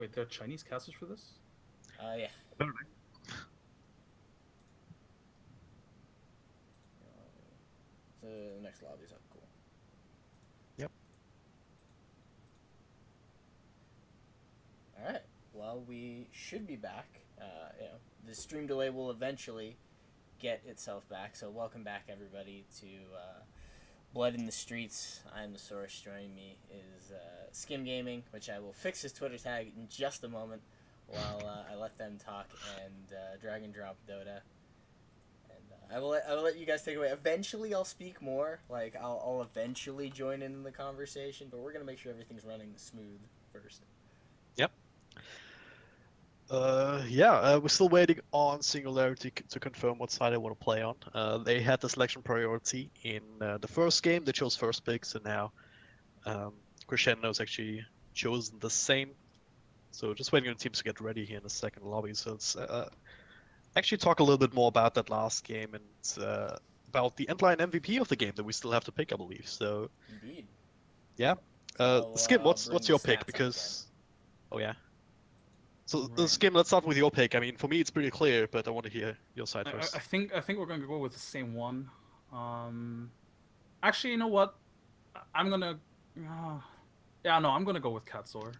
Wait, there are Chinese casters for this? Yeah. Apparently. So the next lobby's up. Cool. Yep. All right. Well, we should be back. The stream delay will eventually get itself back. So welcome back, everybody, to Blood in the Streets. I'm the source. Joining me is Skim Gaming, which I will fix his Twitter tag in just a moment while I let them talk, and Drag and Drop Dota. And I will let you guys take away. Eventually, I'll speak more. Like I'll eventually join in the conversation, but we're gonna make sure everything's running smooth first. Yep. We're still waiting on Singularity to confirm what side they want to play on. They had the selection priority in the first game. They chose first pick, so now Crescendo's actually chosen the same. So just waiting on the teams to get ready here in the second lobby. So let's actually talk a little bit more about that last game and about the endline MVP of the game that we still have to pick, I believe. So Indeed. yeah, So Skim, I'll what's bring the your pick? stats up again. Because oh yeah. So, Right. Skim, let's start with your pick. I mean, for me, it's pretty clear, but I want to hear your side I first. think we're gonna go with the same one. Um, Actually, you know what? I'm gonna. Uh, yeah, no, I'm gonna go with Katsor.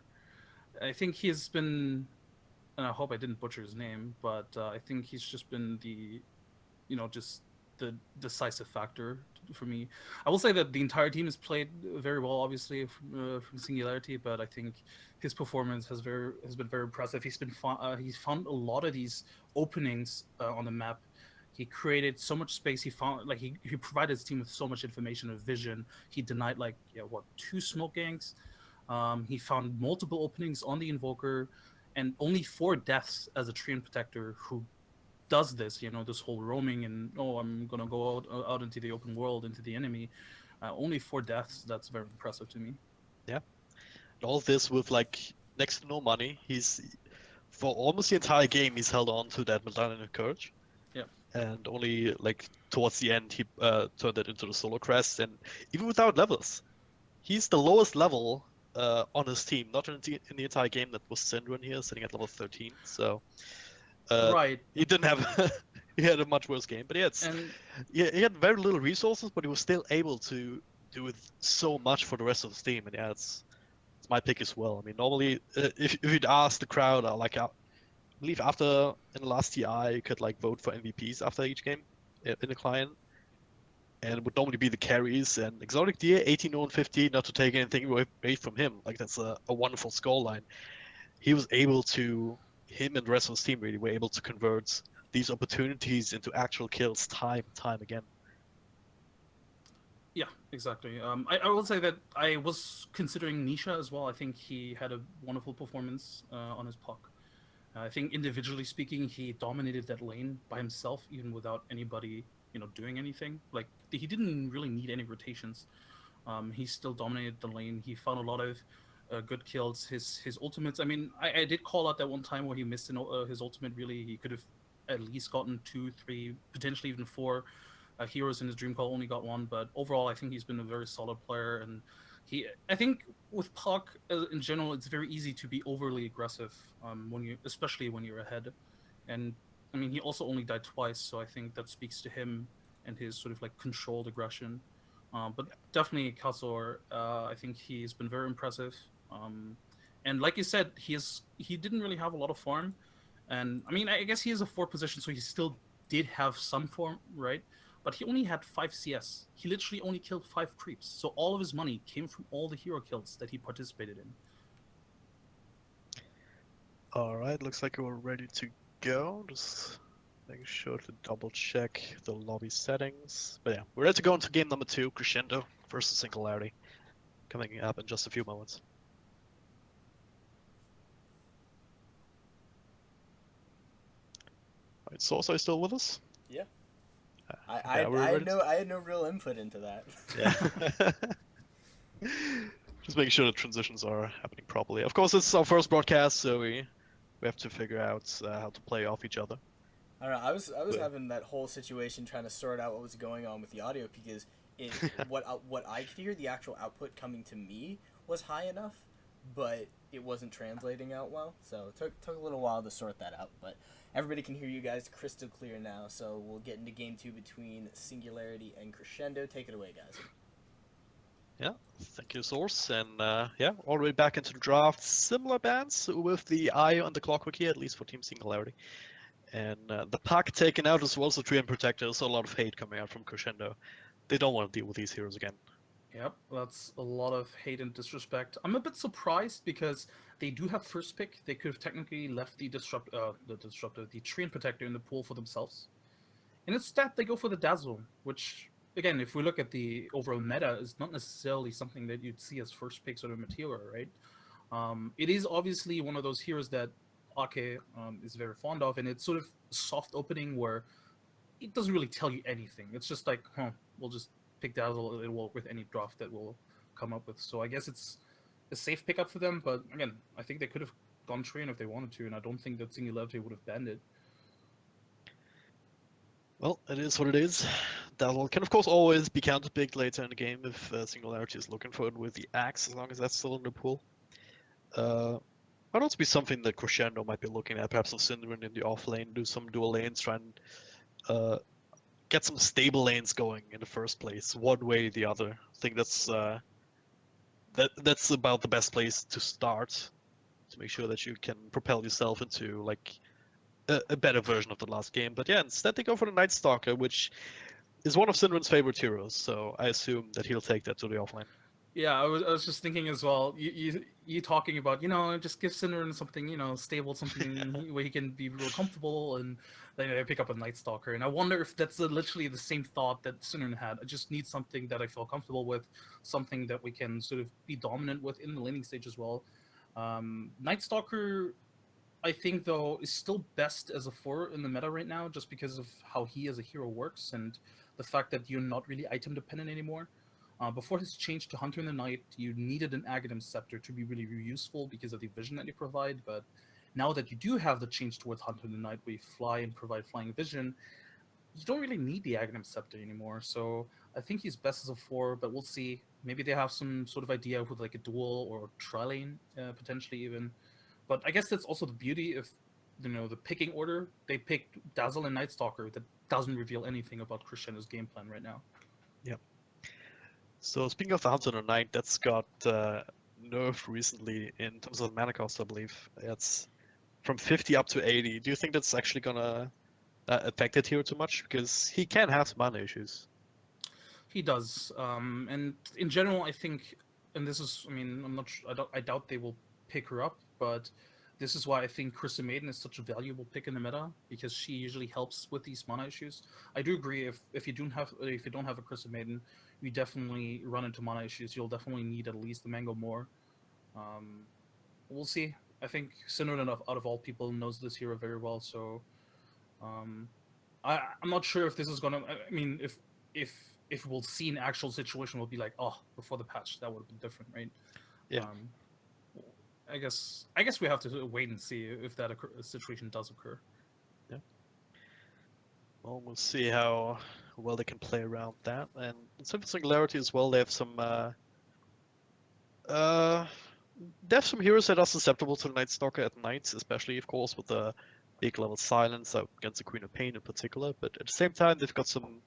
I think he's been, and I hope I didn't butcher his name, but I think he's just been just the decisive factor for me. I will say that the entire team has played very well, obviously from Singularity, but I think his performance has been very impressive. He's found a lot of these openings on the map. He created so much space. He provided his team with so much information and vision. He denied two smoke gangs. He found multiple openings on the Invoker, and only 4 deaths as a Treant Protector who does this, this whole roaming and I'm gonna go out into the open world into the enemy. Only 4 deaths. That's very impressive to me. Yeah, and all this with like next to no money. He's for almost the entire game he's held on to that Medallion of Courage, Yeah, and only like towards the end he turned it into the Solar Crest. And even without levels, he's the lowest level on his team, not in the entire game. That was Syndron here, sitting at level 13. So uh, right. he didn't have he had a much worse game, but And he had very little resources, but he was still able to do so much for the rest of the team. And yeah, it's my pick as well. I mean, normally if you'd ask the crowd, I believe after in the last TI you could like vote for MVPs after each game in the client, and it would normally be the carries and Exotic Deer 18 and 15. Not to take anything away from him, like that's a wonderful score line. He was able to him and the rest of his team really were able to convert these opportunities into actual kills time and time again. yeah, exactly. I will say that I was considering Nisha as well. I think he had a wonderful performance on his puck. I think individually speaking, he dominated that lane by himself, even without anybody, doing anything. Like he didn't really need any rotations. He still dominated the lane. He found a lot of good kills. His ultimates. I mean, I did call out that one time where he missed his ultimate. Really, he could have at least gotten 2, 3, potentially even 4 heroes in his dream call. Only got one, but overall, I think he's been a very solid player. And I think with Puck in general, it's very easy to be overly aggressive especially when you're ahead. And I mean, he also only died twice, so I think that speaks to him and his sort of like controlled aggression. But definitely Kazor, I think he's been very impressive. And like you said, he didn't really have a lot of farm, and I mean, I guess he is a 4 position, so he still did have some farm, right? But he only had 5 CS. He literally only killed 5 creeps, so all of his money came from all the hero kills that he participated in. All right, looks like we're ready to go. Just making sure to double check the lobby settings. But yeah, we're ready to go into game number 2, Crescendo versus Singularity, coming up in just a few moments. All right, Source, are you still with us? Yeah. Uh, yeah, we're ready. I had no real input into that. Yeah. Just making sure the transitions are happening properly. Of course, it's our first broadcast, so we have to figure out how to play off each other. I don't know. I was But having that whole situation trying to sort out what was going on with the audio because what I could hear, the actual output coming to me was high enough, but it wasn't translating out well. So it took a little while to sort that out, but everybody can hear you guys crystal clear now. So we'll get into game 2 between Singularity and Crescendo. Take it away, guys. Yeah, thank you, Source. And yeah, all the way back into the draft. Similar bans with the eye on the clockwork here, at least for Team Singularity. And the pack taken out as well as the Treant Protector, so a lot of hate coming out from Crescendo. They don't want to deal with these heroes again. Yep, that's a lot of hate and disrespect. I'm a bit surprised because they do have first pick. They could have technically left the Treant Protector in the pool for themselves. And instead, they go for the Dazzle, which, again, if we look at the overall meta, is not necessarily something that you'd see as first picks or a Meteor, right? It is obviously one of those heroes that Ake is very fond of, and it's sort of soft opening where it doesn't really tell you anything. It's just like, we'll just pick Dazzle. It'll work with any draft that we'll come up with. So I guess it's a safe pickup for them. But again, I think they could have gone Treant if they wanted to, and I don't think that Singularity would have banned it. Well, it is what it is. Dazzle can, of course, always be counterpicked later in the game if Singularity is looking for it with the Axe, as long as that's still in the pool. Might also be something that Crescendo might be looking at, perhaps with Synderen in the off lane, do some dual lanes, try and get some stable lanes going in the first place, one way or the other. I think that's that's about the best place to start to make sure that you can propel yourself into like a better version of the last game. But yeah, instead they go for the Night Stalker, which is one of Synderen's favorite heroes, so I assume that he'll take that to the offlane. Yeah, I was just thinking as well. You talking about, just give Synderen something, stable, something where he can be real comfortable, and then I pick up a Night Stalker. And I wonder if that's literally the same thought that Synderen had. I just need something that I feel comfortable with, something that we can sort of be dominant with in the laning stage as well. Night Stalker, I think, though, is still best as a 4 in the meta right now, just because of how he as a hero works and the fact that you're not really item dependent anymore. Before his change to Hunter in the Night, you needed an Aghanim Scepter to be really, really useful because of the vision that you provide. But now that you do have the change towards Hunter in the Night, where you fly and provide flying vision, you don't really need the Aghanim Scepter anymore. So I think he's best as a 4, but we'll see. Maybe they have some sort of idea with like a dual or tri-lane, potentially even. But I guess that's also the beauty of, the picking order. They picked Dazzle and Night Stalker. That doesn't reveal anything about Crescendo's game plan right now. Yep. So speaking of the Hunter in the Night, that's got nerfed recently in terms of mana cost, I believe. It's from 50 up to 80. Do you think that's actually gonna affect it here too much? Because he can have some mana issues. He does, and in general, I think, and this is, I'm not, I doubt they will pick her up, but this is why I think Crystal Maiden is such a valuable pick in the meta, because she usually helps with these mana issues. I do agree, if you don't have a Crystal Maiden, you definitely run into mana issues. You'll definitely need at least the Mango more. We'll see. I think Synderen, out of all people, knows this hero very well, so I'm not sure if this is gonna. If we'll see an actual situation, we'll be like, oh, before the patch, that would have been different, right? Yeah. I guess we have to wait and see if that situation does occur. Yeah. Well, we'll see how well they can play around that. And in terms of Singularity as well, they have some heroes that are susceptible to the Night Stalker at night, especially of course with the big level silence against the Queen of Pain in particular. But at the same time, they've got some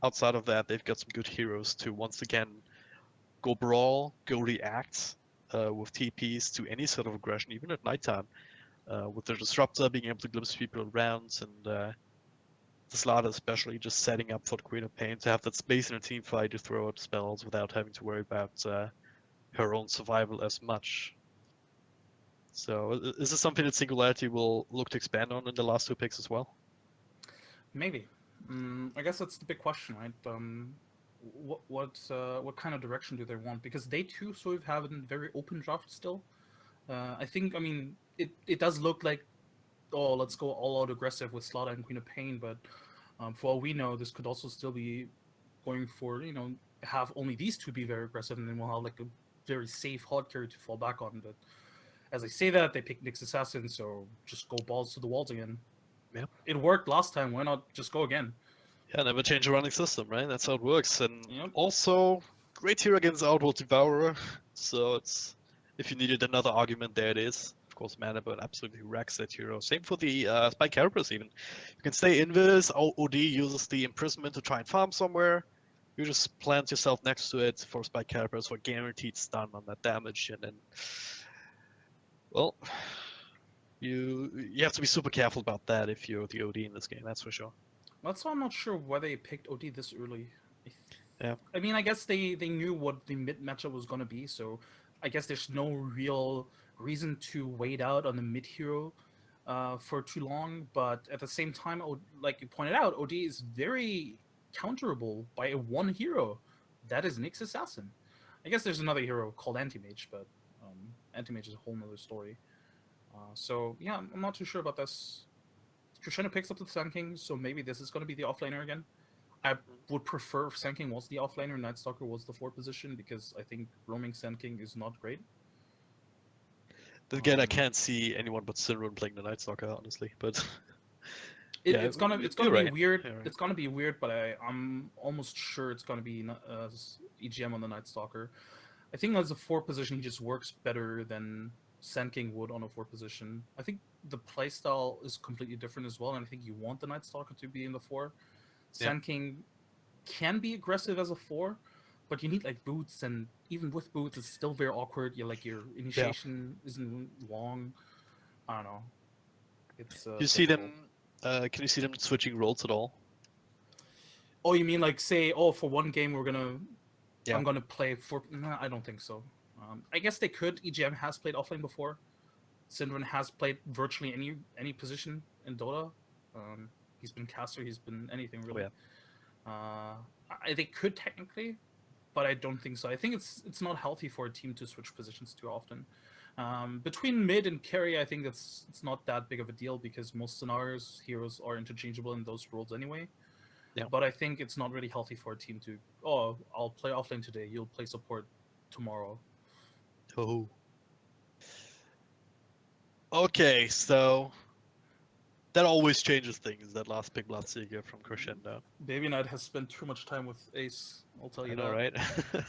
outside of that, they've got some good heroes to once again go brawl, go react with TPs to any sort of aggression, even at nighttime. With the Disruptor being able to glimpse people around, and the Slardar especially just setting up for the Queen of Pain to have that space in a team fight to throw out spells without having to worry about her own survival as much. So is this something that Singularity will look to expand on in the last 2 picks as well? Maybe. I guess that's the big question, right? What kind of direction do they want? Because they too sort of have a very open draft still. I think, it does look like, oh, let's go all out aggressive with Slardar and Queen of Pain, but for all we know, this could also still be going for, have only these two be very aggressive, and then we'll have like a very safe hard carry to fall back on. But as I say that, they pick Nyx Assassin, so just go balls to the walls again. Yeah. It worked last time, why not just go again? Yeah, never change a running system, right? That's how it works. And Yep. also, great hero against Outworld Devourer, so it's if you needed another argument, there it is. Of course, Manaburn absolutely wrecks that hero. Same for the Spike Carapace even. You can stay invis, OD uses the imprisonment to try and farm somewhere. You just plant yourself next to it for Spike Carapace for guaranteed stun on that damage, and then, well, you have to be super careful about that if you're the OD in this game, that's for sure. That's why I'm not sure why they picked OD this early. Yeah. I mean, I guess they knew what the mid matchup was gonna be, so I guess there's no real reason to wait out on the mid hero for too long. But at the same time, like you pointed out, OD is very counterable by a one hero. That is Nyx Assassin. I guess there's another hero called Anti-Mage, but Anti-Mage is a whole nother story. So yeah, I'm not too sure about this. Crescendo picks up the Sun King, so maybe this is going to be the offlaner again. I would prefer if Sand King was the offlaner and Night Stalker was the 4 position, because I think roaming Sand King is not great. Then again, I can't see anyone but Sinrun playing the Night Stalker, honestly. But It, yeah, it's gonna you're be right. weird. You're right. It's gonna be weird, but I'm almost sure it's gonna be EGM on the Night Stalker. I think as a 4 position, he just works better than Sand King would on a 4 position. I think the playstyle is completely different as well, and I think you want the Night Stalker to be in the 4. Yeah. Sand King can be aggressive as a 4, but you need like boots, and even with boots, it's still very awkward. Your initiation isn't long. I don't know. It's You see difficult. them? Can you see them switching roles at all? Oh, you mean like say, oh, for one game Yeah. I'm gonna play for? No, I don't think so. I guess they could. EGM has played offlane before. Syndron has played virtually any position in Dota. He's been caster. He's been anything really. They could technically, but I don't think so. I think it's not healthy for a team to switch positions too often. Between mid and carry, I think it's not that big of a deal because most scenarios heroes are interchangeable in those roles anyway. Yeah. But I think it's not really healthy for a team to, oh, I'll play offlane today, you'll play support tomorrow. Oh. Okay, so that always changes things. That last pick Bloodseeker from Crescendo. Baby Knight has spent too much time with Ace. I'll tell you I know, that. right?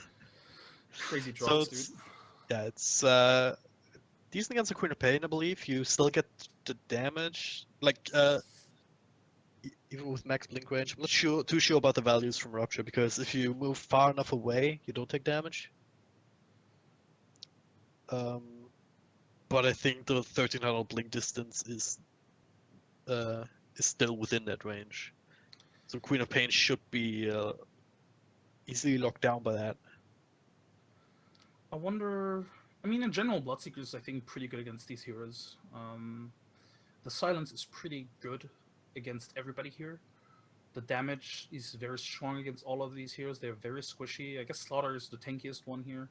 Crazy So drops, dude. yeah, it's decent against the Queen of Pain, I believe. You still get the damage, like even with max blink range. I'm not too sure about the values from Rupture because if you move far enough away, you don't take damage. But I think the 1300 blink distance is still within that range. So Queen of Pain should be easily locked down by that. I wonder. I mean, in general, Bloodseeker is, I think, pretty good against these heroes. The silence is pretty good against everybody here. The damage is very strong against all of these heroes. They're very squishy. I guess Slaughter is the tankiest one here.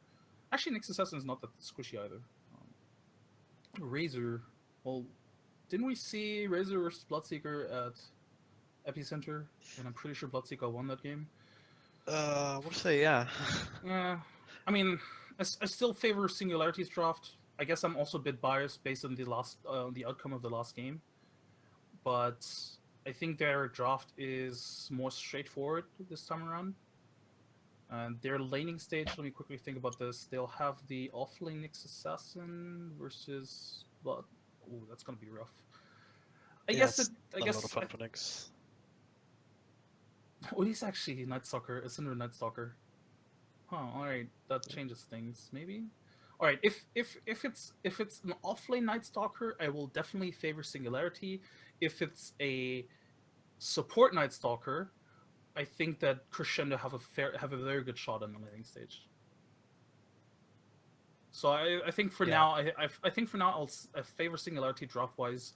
Actually, Nyx Assassin is not that squishy either. Razor. Well, didn't we see Razor versus Bloodseeker at Epicenter? And I'm pretty sure Bloodseeker won that game. What to say? Yeah. Yeah. I mean, I still favor Singularity's draft. I guess I'm also a bit biased based on the outcome of the last game, but I think their draft is more straightforward this time around. And their laning stage, let me quickly think about this. They'll have the offlane Nyx Assassin versus Blood. Oh, that's gonna be rough. I guess it's I not guess a lot of fun for Nyx. Oh, he's actually Night Stalker. It's under Night Stalker. Huh. All right, that changes things. Maybe. All right. If it's an offlane Night Stalker, I will definitely favor Singularity. If it's a support Night Stalker, I think that Crescendo have a very good shot on the laning stage. So I think for now I think for now I favor Singularity draft wise,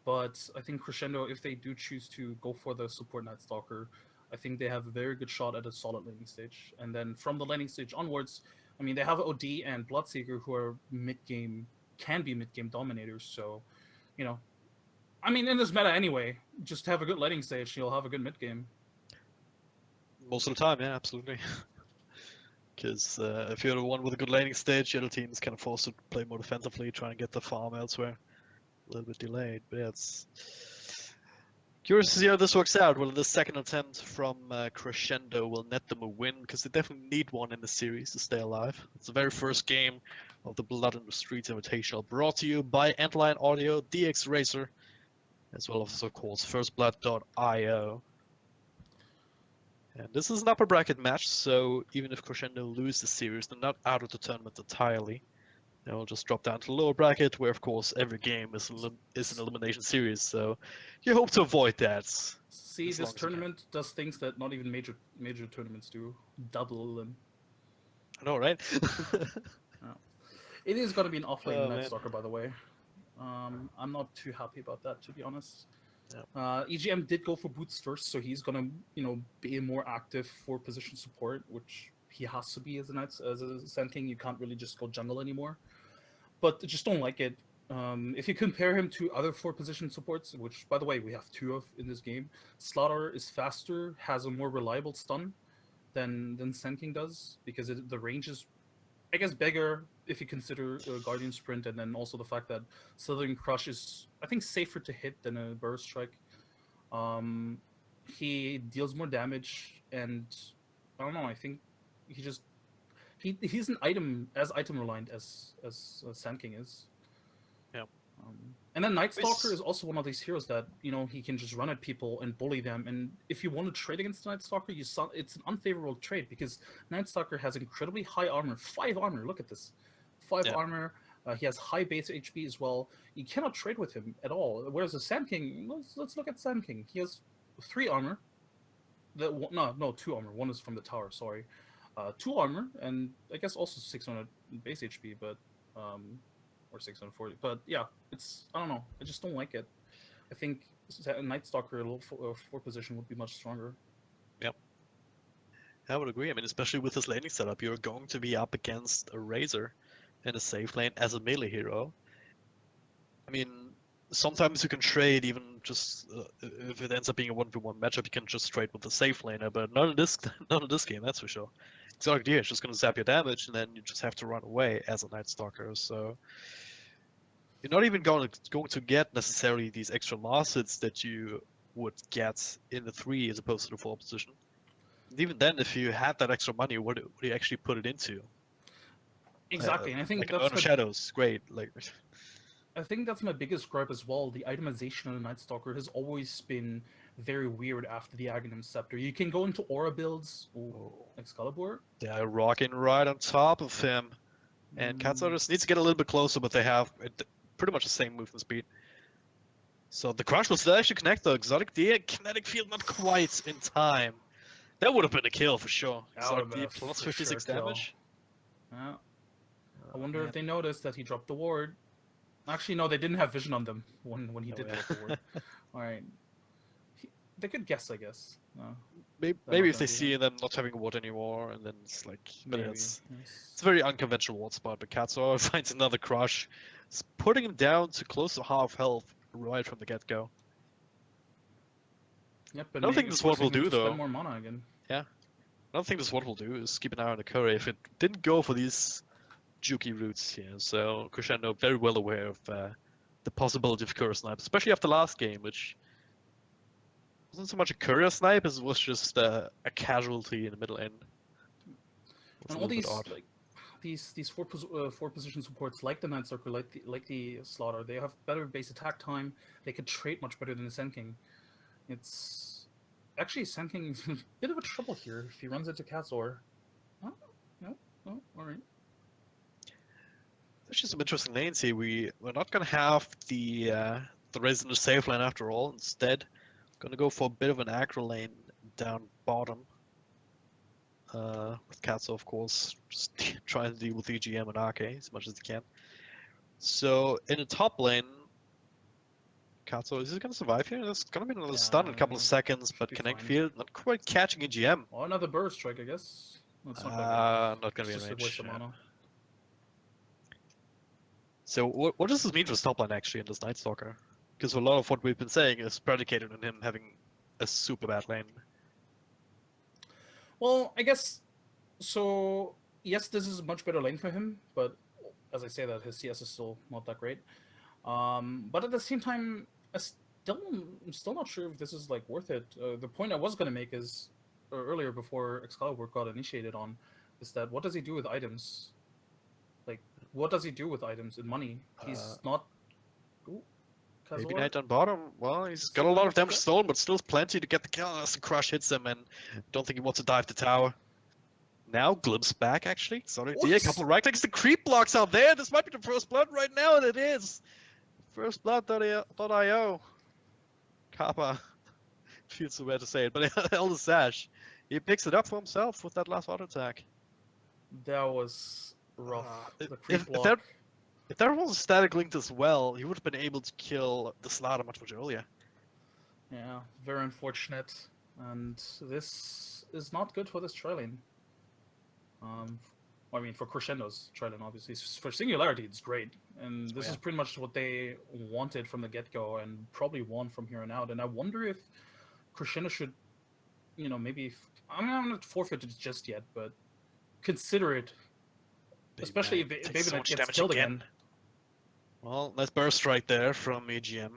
but I think Crescendo, if they do choose to go for the support Night Stalker, I think they have a very good shot at a solid laning stage. And then from the laning stage onwards, I mean, they have OD and Bloodseeker who are can be mid game dominators. So, you know, I mean, in this meta anyway, just have a good laning stage, you'll have a good mid game. Most of the time, yeah, absolutely. Because if you're the one with a good laning stage, the other team is kind of forced to play more defensively, try and get the farm elsewhere. A little bit delayed, but yeah, it's curious to see how this works out. Whether the second attempt from Crescendo will net them a win, because they definitely need one in the series to stay alive. It's the very first game of the Blood in the Streets Invitational, brought to you by Antlion Audio, DX Racer, as well as, of course, FirstBlood.io. And this is an upper bracket match, so even if Crescendo lose the series, they're not out of the tournament entirely. They'll just drop down to the lower bracket, where, of course, every game is an elimination series, so you hope to avoid that. See, as this long as you can. tournament does things that not even major tournaments do. Double them. I know, right? It is going to be an offlane Oh, Night man. Stalker, by the way. I'm not too happy about that, to be honest. Yeah. EGM did go for boots first, so he's gonna, be a more active for position support, which he has to be as a Sand King. You can't really just go jungle anymore. But I just don't like it. If you compare him to other 4 position supports, which by the way we have 2 of in this game, Slaughter is faster, has a more reliable stun than Sand King does, because the range is, I guess, bigger if you consider Guardian Sprint, and then also the fact that Slithering Crush is, I think, safer to hit than a Burst Strike. He deals more damage, and I don't know. I think he's an item reliant as Sand King is. Yeah. And then Night Stalker is also one of these heroes that he can just run at people and bully them. And if you want to trade against Night Stalker, it's an unfavorable trade, because Night Stalker has incredibly high armor, 5 armor. Look at this, 5 armor. He has high base HP as well. You cannot trade with him at all. Whereas the Sand King, let's look at Sand King. He has 3 armor. No, 2 armor. 1 is from the tower. Sorry, 2 armor, and I guess also 600 base HP, but or 640. But yeah, I don't know. I just don't like it. I think Night Stalker 4 position would be much stronger. Yep. I would agree. I mean, especially with this laning setup, you're going to be up against a Razor in a safe lane as a melee hero. I mean, sometimes you can trade even just if it ends up being a 1v1 matchup, you can just trade with the safe laner, but not in this not in this game, that's for sure. Exotic Deer is just going to zap your damage, and then you just have to run away as a Night Stalker. So you're not even going to get necessarily these extra last hits that you would get in the 3 as opposed to the 4 position. And even then, if you had that extra money, what do you actually put it into? Exactly, and I think like that's Burn of Shadows, great. Like, I think that's my biggest gripe as well. The itemization of the Night Stalker has always been very weird after the Aghanim Scepter. You can go into aura builds, Excalibur. they're rocking right on top of him. And Katsuo just needs to get a little bit closer, but they have pretty much the same movement speed. So the crush will still actually connect the Exotic Deer. Kinetic Field not quite in time. That would have been a kill for sure. Exotic Deer plus 56 damage. Yeah. I wonder if they noticed that he dropped the ward. Actually, no, they didn't have vision on them when he did drop the ward. All right. They could guess, I guess. Maybe if they see them not having a ward anymore, and then it's like, but it's a very unconventional ward spot. But Katsuo finds another crush, it's putting him down to close to half health right from the get-go. Yep, but I don't think this is what we'll do though. Spend more mana again. Yeah, I don't think this is what we'll do. Is keep an eye on the Curry. If it didn't go for these jukey routes here, so Crescendo very well aware of the possibility of Courier Snipe, especially after last game, which wasn't so much a Courier Snipe as it was just a casualty in the middle end. And all these like these 4 position supports, like the Night Stalker, like the Slaughter, they have better base attack time. They could trade much better than the Sand King. It's actually Sand King is in a bit of a trouble here if he runs into Katsor. Oh, no, all right. There's just some interesting lanes here. We're not gonna have the resident safe lane after all. Instead, gonna go for a bit of an aggro lane down bottom. With Katsuo, of course, just trying to deal with EGM and Arke as much as he can. So in the top lane, Katsuo, is he gonna survive here? There's gonna be another stun in a couple of seconds, but Kinetic Field not quite catching EGM. Oh, another burst strike, I guess. That's not gonna be in range. So what does this mean for his top lane actually in this Night Stalker? Because a lot of what we've been saying is predicated on him having a super bad lane. Well, I guess so. Yes, this is a much better lane for him, but as I say that, his CS is still not that great. But at the same time, I'm still not sure if this is like worth it. The point I was gonna make is earlier before Excalibur got initiated on is that what does he do with items? Like what does he do with items and money? He's not. Ooh, Maybe Kazor. Knight on bottom. Well, he's got a Still lot not of damage good. stolen, but still plenty to get the kill as the crush hits him, and don't think he wants to dive the tower. Now Glimpse back actually. Sorry, What? a couple of right clicks. The creep blocks out there. This might be the first blood right now, and it is. Firstblood.io. Kappa feels so bad to say it, but Elder Sash, he picks it up for himself with that last auto attack. That was rough. The creep If block. there was a static linked as well, he would have been able to kill the Slaughter much earlier. Yeah, very unfortunate. And this is not good for this trailing. I mean, for Crescendo's trailing, obviously. For Singularity, it's great. And this is pretty much what they wanted from the get-go and probably want from here on out. And I wonder if Crescendo should, maybe... I'm not forfeit it just yet, but consider it. Especially if Babynet gets killed again. Well, nice burst right there from EGM.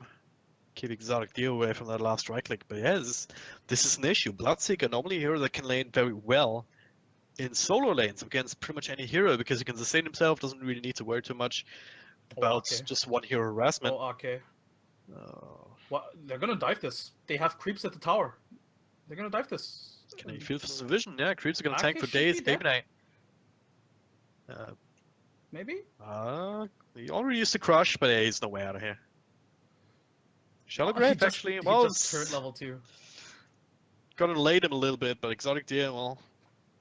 Keep Exotic Dio away from that last right click. But yes, this is an issue. Bloodseeker, normally a hero that can lane very well in solo lanes against pretty much any hero because he can sustain himself, doesn't really need to worry too much about just one hero harassment. Oh, okay. What? They're gonna dive this. They have creeps at the tower. They're gonna dive this. Can he feel for some vision? Yeah, creeps are gonna tank for days. Baby Knight. Maybe? He already used to crush, but yeah, he's no way out of here. Shallow Grave actually, well, just turned level 2. Gonna late him a little bit, but Exotic Deer, well,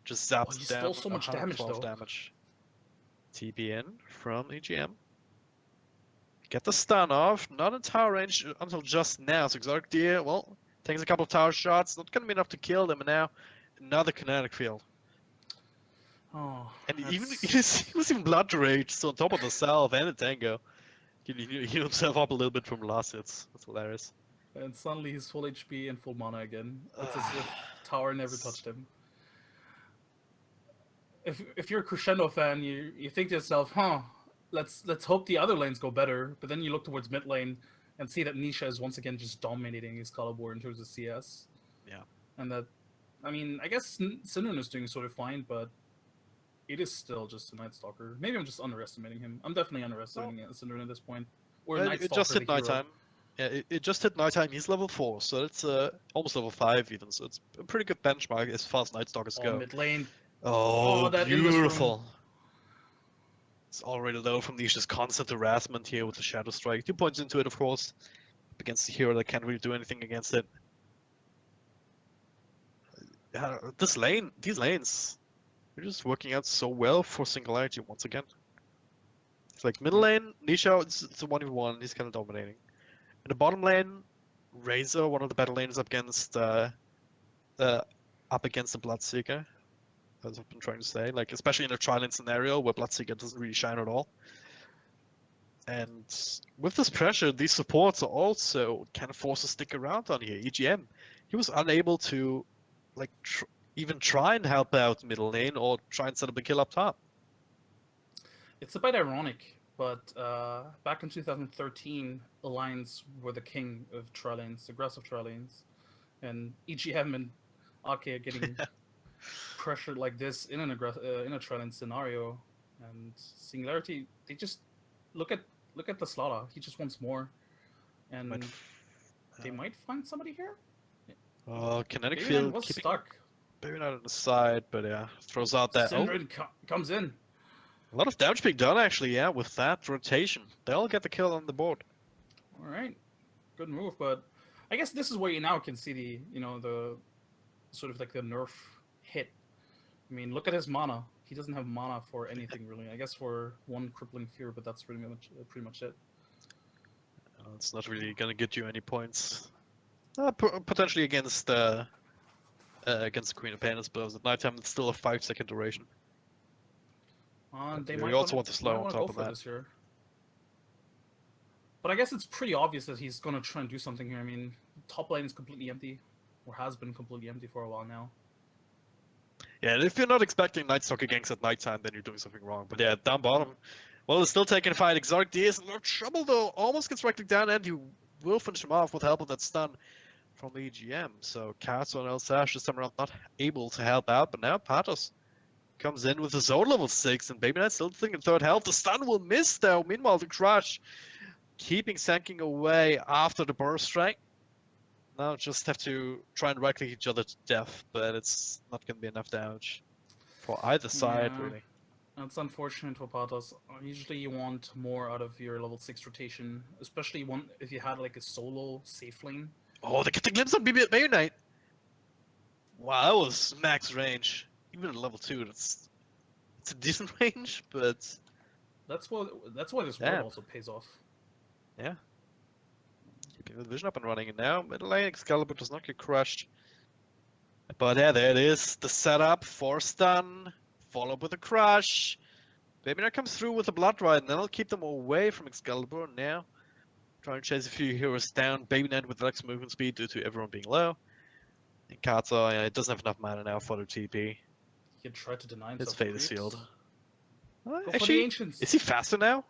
just zaps he down. stole so much damage though. Damage. TPN from EGM. Get the stun off, not in tower range until just now, so Exotic Deer, well, takes a couple of tower shots, not gonna be enough to kill them, and now another kinetic field. Oh, and he was even blood rage, so on top of the salve and the tango. He healed himself up a little bit from last hits. That's hilarious. And suddenly he's full HP and full mana again. It's as if tower never touched him. If you're a Crescendo fan, you think to yourself, let's hope the other lanes go better. But then you look towards mid lane and see that Nisha is once again just dominating Excalibur in terms of CS. Yeah. And that, I mean, I guess Synderen is doing sort of fine, but it is still just a Night Stalker. Maybe I'm just underestimating him. I'm definitely underestimating Synderen at this point. Or Night Stalker, it just hit nighttime. Yeah, it just hit nighttime. He's level 4, so it's almost level 5 even. So it's a pretty good benchmark as far as Night Stalkers go. Mid lane. Oh, beautiful. It's already low from Nisha's constant harassment here with the Shadow Strike. 2 points into it, of course. Against a hero that can't really do anything against it. These lanes, they're just working out so well for Singularity once again. It's like middle lane, Nisha, it's a 1v1, he's kind of dominating. In the bottom lane, Razor, one of the better lanes up against the Bloodseeker. As I've been trying to say, like especially in a tri-lane scenario where Bloodseeker doesn't really shine at all. And with this pressure, these supports are also kind of forced to stick around on here. EGM, he was unable to like even try and help out middle lane or try and set up a kill up top. It's a bit ironic, but back in 2013, Alliance were the king of tri-lanes, aggressive tri-lanes, and EGM and Ake are getting pressured like this in a tri-lane scenario, and Singularity, they just look at the Slaughter. He just wants more, and they might find somebody here. Kinetic Baby field was stuck. Maybe not on the side, but yeah, throws out that. Synderen comes in. A lot of damage being done actually, yeah, with that rotation. They'll get the kill on the board. All right, good move, but I guess this is where you now can see the the sort of like the nerf hit. I mean, look at his mana. He doesn't have mana for anything really. I guess for one crippling fear, but that's pretty much it. It's not really gonna get you any points. Potentially against the Queen of Pain, but at nighttime it's still a 5-second duration. They might also want to slow on top of that. This year. But I guess it's pretty obvious that he's gonna try and do something here. I mean, top lane is completely empty, or has been completely empty for a while now. Yeah, and if you're not expecting Night Stalker ganks at nighttime, then you're doing something wrong. But yeah, down bottom, well, it's still taking a fight. Exotic D is in a lot of trouble though. Almost gets right down, and you will finish him off with help of that stun from the EGM. So Kato and Elsash this time around not able to help out, but now Patos comes in with his own level 6, and Baby Knight still thinking third health. The stun will miss though. Meanwhile, the Crush keeping Sanking away after the burst strike. Now just have to try and right click each other to death, but it's not going to be enough damage for either side, Yeah. really. That's unfortunate for Patos. Usually you want more out of your level 6 rotation, especially if you had like a solo safe lane. Oh, they get the glimpse on Baby Knight. Wow, that was max range. Even at level 2, it's a decent range, but That's why this ward damn. also pays off. Yeah. Keeping the vision up and running, and now middle lane Excalibur does not get crushed. But yeah, there it is. The setup for stun, followed with a crush. Baby Knight comes through with a Blood Ride, and that'll keep them away from Excalibur. Now, trying to chase a few heroes down. Baby Knight with Lex movement speed due to everyone being low. And Kata, yeah, it doesn't have enough mana now for the TP. He could try to deny His himself. fate is sealed. Go for the Actually, ancients. is he faster now?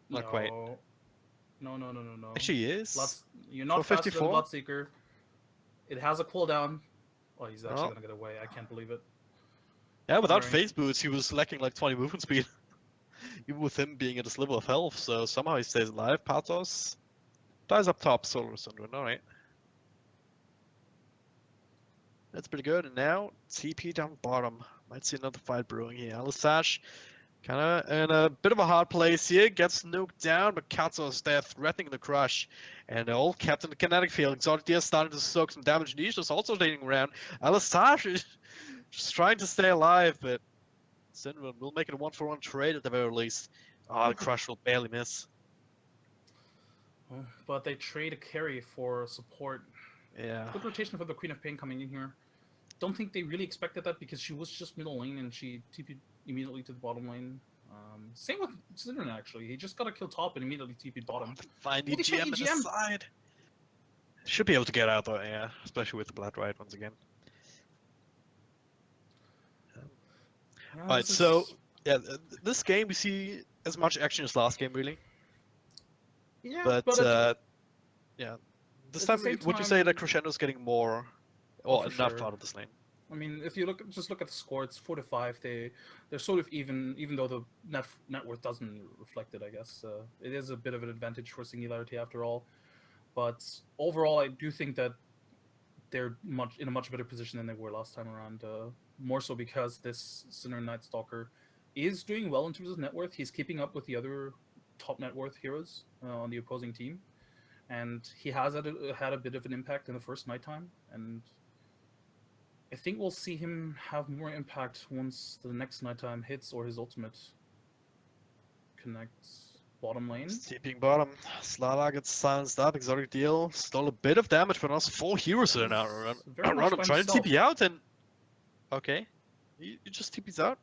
Not no. quite. No. Actually, he is. You're not faster than 454? Bloodseeker. It has a cooldown. Oh, he's actually Oh. gonna get away. I can't believe it. Yeah, without Alright. phase boots, he was lacking like 20 movement speed. Even with him being at his level of health, so somehow he stays alive. Patos dies up top, Solar Syndrome, alright. That's pretty good, and now TP down bottom. Might see another fight brewing here. Alistash kinda in a bit of a hard place here, gets nuked down, but Katsu is there threatening the crush. And the old Captain the Kinetic Field, Exotic Deer starting to soak some damage. Nisha's also dating around. Alistash is just trying to stay alive, but Syndrome will make it a 1-for-1 trade at the very least. Oh, the crush will barely miss. But they trade a carry for support. Yeah. Good rotation for the Queen of Pain coming in here. Don't think they really expected that because she was just middle lane and she TP'd immediately to the bottom lane. Same with Syndrome actually. He just got to kill top and immediately TP'd bottom. Find Holy shit, EGM in the EGM! side. Should be able to get out though, yeah. Especially with the Blood Ride once again. Yeah, Alright, this so is- yeah, this game we see as much action as last game really. yeah, But at yeah, this at time the same would you say that time- Crescendo's getting more or for enough sure. out of this lane? I mean, if you just look at the score, it's 4-5. They're sort of even though the net worth doesn't reflect it. I guess it is a bit of an advantage for Singularity after all. But overall, I do think that they're in a much better position than they were last time around. More so because this Sinner Night Stalker is doing well in terms of net worth. He's keeping up with the other top net worth heroes on the opposing team, and he has had a bit of an impact in the first nighttime. And I think we'll see him have more impact once the next nighttime hits or his ultimate connects bottom lane. TPing bottom, Slala gets silenced up, Exotic Deal stole a bit of damage, but also 4 heroes are now around Very much him by trying to himself. TP out and okay. He just TPs out.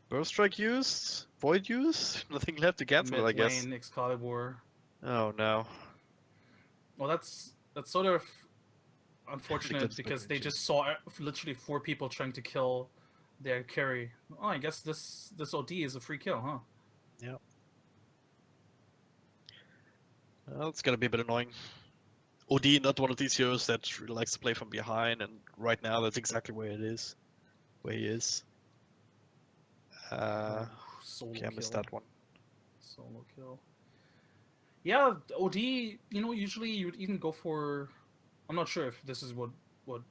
Burst Strike used, Void used, nothing left to cancel it, I Mid guess. lane Excalibur. Oh no. Well, that's sort of unfortunate Eclipse because Magnitude. they just saw literally 4 people trying to kill their carry. Oh, I guess this OD is a free kill, huh? Well, it's gonna be a bit annoying. OD not one of these heroes that really likes to play from behind, and right now that's exactly where it is. Where he is. Solo Okay, I missed kill. that one. Solo kill. Yeah, OD, usually you'd even go for... I'm not sure if this is what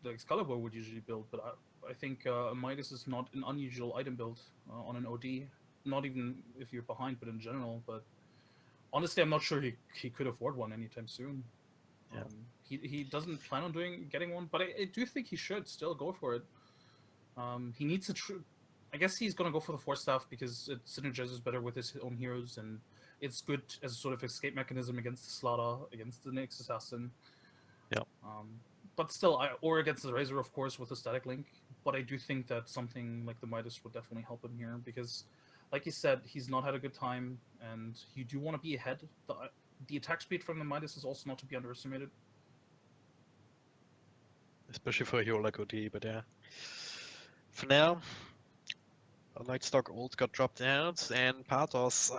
the Excalibur would usually build, but I think Midas is not an unusual item build on an OD. Not even if you're behind, but in general. But honestly, I'm not sure he could afford one anytime soon. Yeah. He doesn't plan on getting one, but I do think he should still go for it. He needs to... I guess he's gonna go for the Force Staff because it synergizes better with his own heroes, and it's good as a sort of escape mechanism against the Slaughter, against the Nyx Assassin. Yeah. But still, or against the Razor, of course, with the Static Link. But I do think that something like the Midas would definitely help him here because, like you said, he's not had a good time, and you do want to be ahead. The attack speed from the Midas is also not to be underestimated. Especially for a hero like OD, but yeah. For now, Nightstock ult got dropped out, and Patos,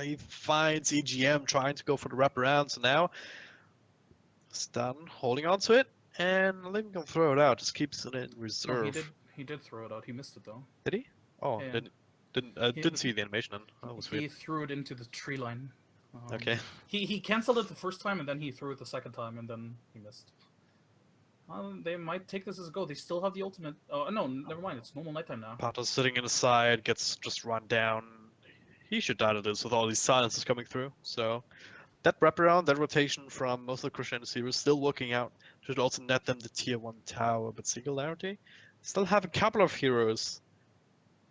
he finds EGM trying to go for the wraparound, so now Stun holding on to it, and Lim can throw it out, just keeps it in No, reserve. He did throw it out. He missed it though. Did he? Oh, Yeah. didn't see the animation then. That was He weird. threw it into the tree line. Okay. He canceled it the first time and then he threw it the second time and then he missed. They might take this as a go. They still have the ultimate. Oh no, never mind. It's normal nighttime now. Pato's sitting in the side, gets just run down. He should die to this with all these silences coming through. So that wraparound, that rotation from most of the Crescendo series still working out. Should also net them the tier 1 tower, but Singularity still have a couple of heroes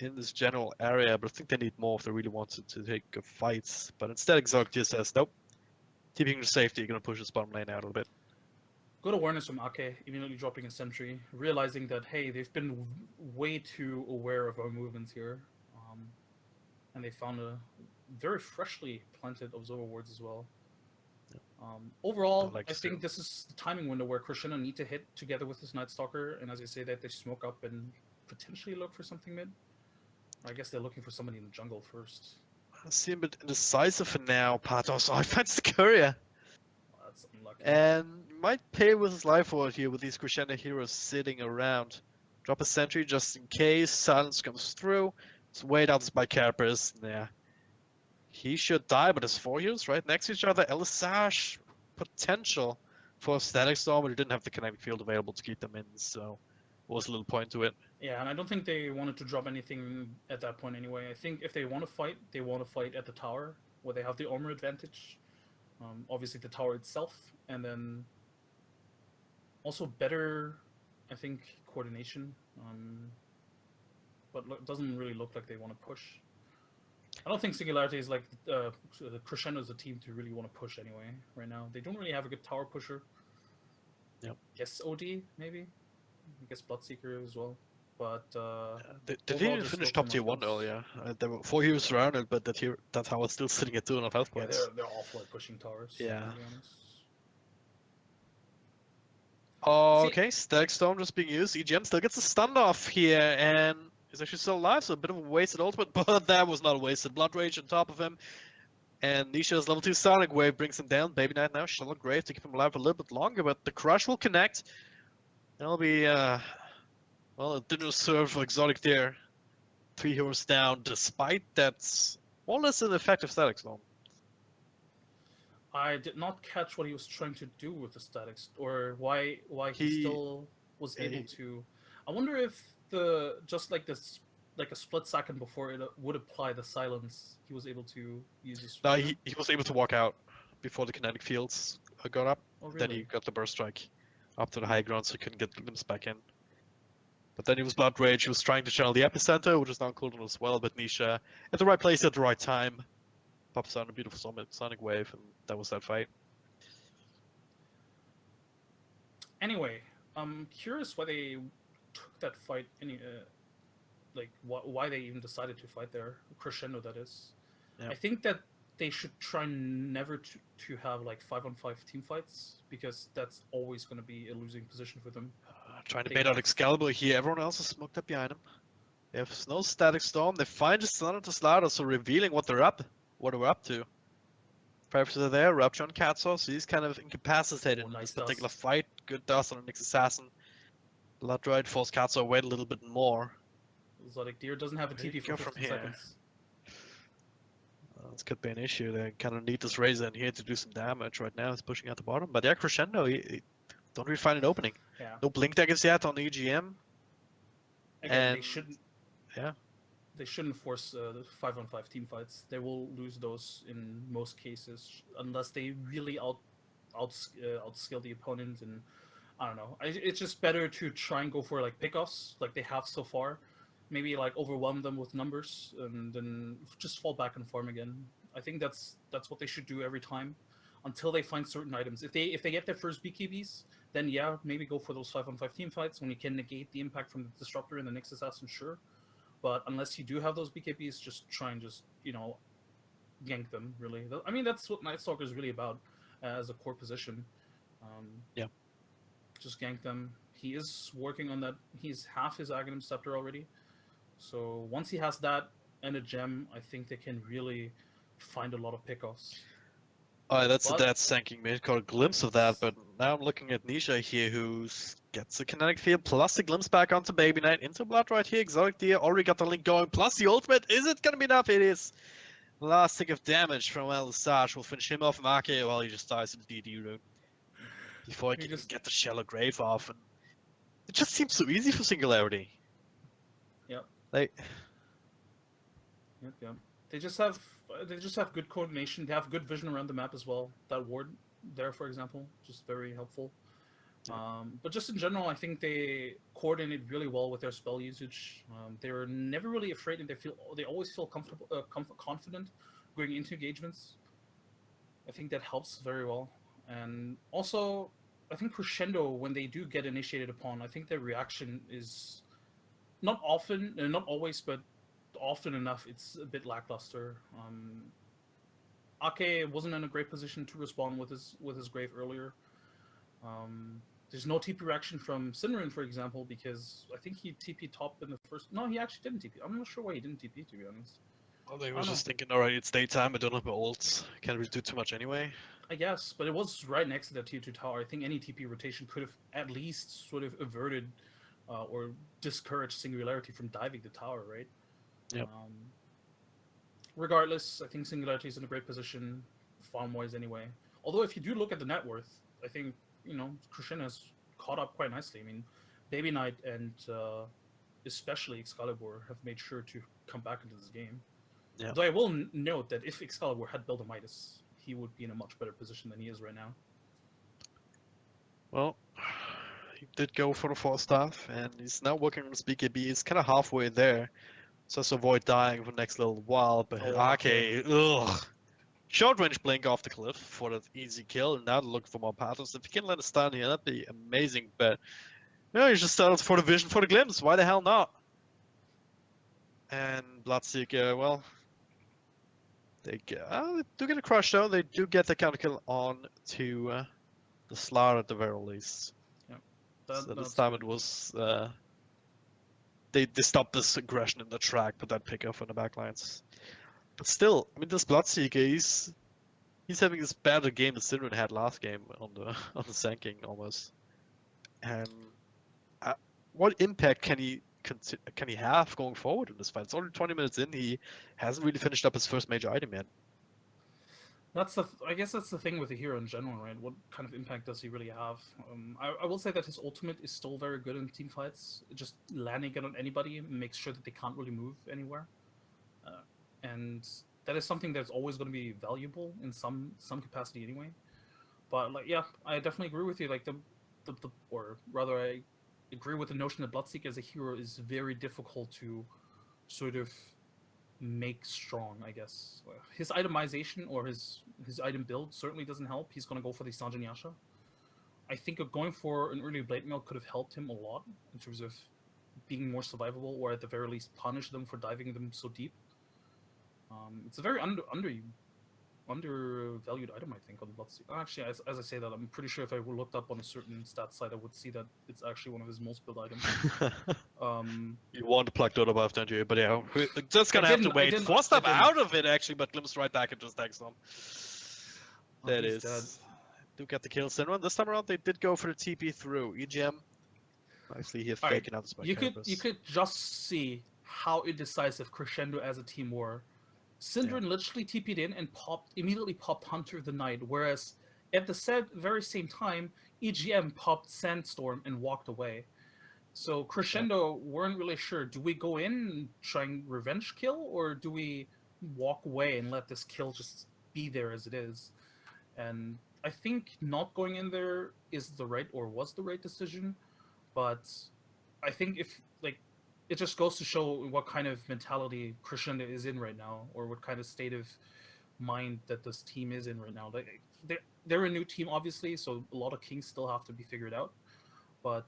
in this general area, but I think they need more if they really want to take a fight. But instead, Exotic just says, nope, keeping the safety, you're going to push this bottom lane out a little bit. Good awareness from Ake, immediately dropping a sentry, realizing that, hey, they've been way too aware of our movements here. And they found a very freshly planted Observer Wards as well. Overall, Like I think so. this is the timing window where Crescendo need to hit together with his Night Stalker, and as you say that, they smoke up and potentially look for something mid. I guess they're looking for somebody in the jungle first. I see a bit indecisive for now, Patos. I finds the courier. That's unlucky. And might pay with his life for it here with these Crescendo heroes sitting around. Drop a sentry just in case. Silence comes through. Let's wait out this by Carapace. Yeah. He should die, but there's 4 heroes right next to each other. Elisage potential for a Static Storm, but he didn't have the kinetic field available to keep them in, so was a little point to it. Yeah, and I don't think they wanted to drop anything at that point anyway. I think if they want to fight, they want to fight at the tower, where they have the armor advantage. Obviously the tower itself, and then also better, I think, coordination. But it doesn't really look like they want to push. I don't think Singularity is like the Crescendo is a team to really want to push anyway right now. They don't really have a good tower pusher. Yep. Guess OD maybe. I guess Bloodseeker as well. But They overall, didn't just finish not top too tier much 1 else. earlier. There were 4 heroes surrounded, but that tower was still sitting at 2.5 health Yeah, points. they're awful at pushing towers. Yeah. To be honest. Okay, Static Storm just being used. EGM still gets a standoff here, and he's actually still alive, so a bit of a wasted ultimate, but that was not a wasted. Blood Rage on top of him, and Nisha's level 2 Sonic Wave brings him down. Baby Knight now, Shallow Grave to keep him alive a little bit longer, but the Crush will connect. That'll be, well, it didn't serve Exotic there. 3 heroes down, despite that more or less an effective Static Storm. I did not catch what he was trying to do with the statics, or why he He- still was yeah, able he- to. I wonder if the just like this, like a split second before it would apply the silence, he was able to use this. No, he was able to walk out before the kinetic fields got up. Oh Then he really? got the burst strike up to the high ground so he couldn't get the limbs back in. But then he was Blood Rage, he was trying to channel the epicenter, which is now cooled as well, but Nisha at the right place at the right time. Pops out a beautiful Sonic Wave, and that was that fight. Anyway, I'm curious why they took that fight. Like why they even decided to fight there, Crescendo that is. Yeah. I think that they should try never to have like 5-on-5 team fights, because that's always going to be a losing position for them. Trying to They bait out have- Excalibur here, everyone else is smoked up behind him. They have no Static Storm, they find the Sun of the Slaughter, so revealing what they're up to. Predators are there, Rupture on Katsos, so he's kind of incapacitated Oh, in nice this particular dust. fight. Good dust on the next assassin. Blood Droid forced Katso away a little bit more. Exotic Deer doesn't have a Where do TP you for go from 15 here? seconds. This could be an issue. They kind of need this Razor in here to do some damage right now. He's pushing out the bottom, but yeah, Crescendo, he don't really find an opening. Yeah. No Blink Daggers yet on EGM. Again, they And- shouldn't. yeah. They shouldn't force the 5-on-5 team fights. They will lose those in most cases unless they really outskill the opponent. And I don't know. It's just better to try and go for like pickoffs, like they have so far. Maybe like overwhelm them with numbers and then just fall back and farm again. I think that's what they should do every time, until they find certain items. If they get their first BKBs, then yeah, maybe go for those 5-on-5 team fights when you can negate the impact from the Disruptor and the next assassin, sure. But unless you do have those BKBs, just try and gank them. Really, I mean that's what Night Stalker is really about as a core position. Yeah. Just gank them. He is working on that. He's half his Aghanim Scepter already. So once he has that and a gem, I think they can really find a lot of pickoffs. Oh, that's a But dead sinking mid. Got a glimpse of that, but now I'm looking at Nisha here, who gets the kinetic field plus a glimpse back onto Baby Knight into Blood right here. Exotic Deer already got the link going, plus the ultimate. Is it gonna be enough? It is. Last tick of damage from El Sage will finish him off. Make while he just dies to the DD rune before he you can even just get the Shallow Grave off. And it just seems so easy for Singularity. yep, They yep. They just have good coordination. They have good vision around the map as well. That ward there, for example, just very helpful. Yeah. But just in general, I think they coordinate really well with their spell usage. They're never really afraid, and they always feel comfortable, confident going into engagements. I think that helps very well. And also, I think Crescendo, when they do get initiated upon, I think their reaction is not often, not always, but often enough, it's a bit lackluster. Ake wasn't in a great position to respond with his grave earlier. There's no TP reaction from Sinrin, for example, because I think he TP top in the first. No, he actually didn't TP. I'm not sure why he didn't TP, to be honest. well, they I were don't know. just thinking, alright, it's daytime. I don't have my ults. Can't really do too much anyway. I guess, but it was right next to that tier 2 tower. I think any TP rotation could have at least sort of averted or discouraged Singularity from diving the tower, right? Yep. Regardless, I think Singularity is in a great position, farm-wise anyway. Although if you do look at the net worth, I think, Crescendo has caught up quite nicely. I mean, Baby Knight and especially Excalibur have made sure to come back into this game. Yeah. Though I will note that if Excalibur had built a Midas, he would be in a much better position than he is right now. Well, he did go for the 4-staff, and he's now working on his BKB. He's kind of halfway there, so as to avoid dying for the next little while. But Oh, Ake, ugh. Short range blink off the cliff for that easy kill, and now to look for more patterns. If he can let it stand here, that'd be amazing. But no, he just settled for the vision for the glimpse. Why the hell not? And Bloodseeker, well, they do get a crush though. They do get the counter kill on to the Slaughter at the very least. Yeah, So this that's time good. it was they stopped this aggression in the track, put that pick off on the backlines. But still, I mean, this Bloodseeker, he's having this better game than Sinrin had last game on the on the Sanking almost. And what impact can he have going forward in this fight? It's only 20 minutes in. He hasn't really finished up his first major item yet. I guess that's the thing with the hero in general, right? What kind of impact does he really have? I will say that his ultimate is still very good in team fights. Just landing it on anybody makes sure that they can't really move anywhere, and that is something that's always going to be valuable in some capacity anyway. But like, yeah, I definitely agree with you. Like or rather, I agree with the notion that Bloodseeker as a hero is very difficult to sort of make strong, I guess. His itemization or his item build certainly doesn't help. He's going to go for the Sanjin Yasha. I think going for an early Blade Mail could have helped him a lot in terms of being more survivable, or at the very least punish them for diving them so deep. It's a very undervalued item, I think, on Bloodseeker. Actually, as I say that, I'm pretty sure if I looked up on a certain stat site, I would see that it's actually one of his most built items. You want to plug Dota buff, don't you? But yeah, we're just gonna I have to didn't. I wait. didn't. Four I step didn't. out of it actually, but glimpsed right back into Stack Storm. Oh, That he's dead. is. Do get the kill. Sinron this time around they did go for the TP through. EGM nicely here All right, faking out the spike you could campus. just see how indecisive Crescendo as a team were. Syndrome literally TP'd in and immediately popped Hunter of the Night, whereas at the very same time, EGM popped Sandstorm and walked away. So Crescendo weren't really sure. Do we go in and try and revenge kill, or do we walk away and let this kill just be there as it is? And I think not going in there is the right, or was the right decision. But I think if like it just goes to show what kind of mentality Crescendo is in right now, or what kind of state of mind that this team is in right now. Like they're a new team, obviously, so a lot of kinks still have to be figured out. But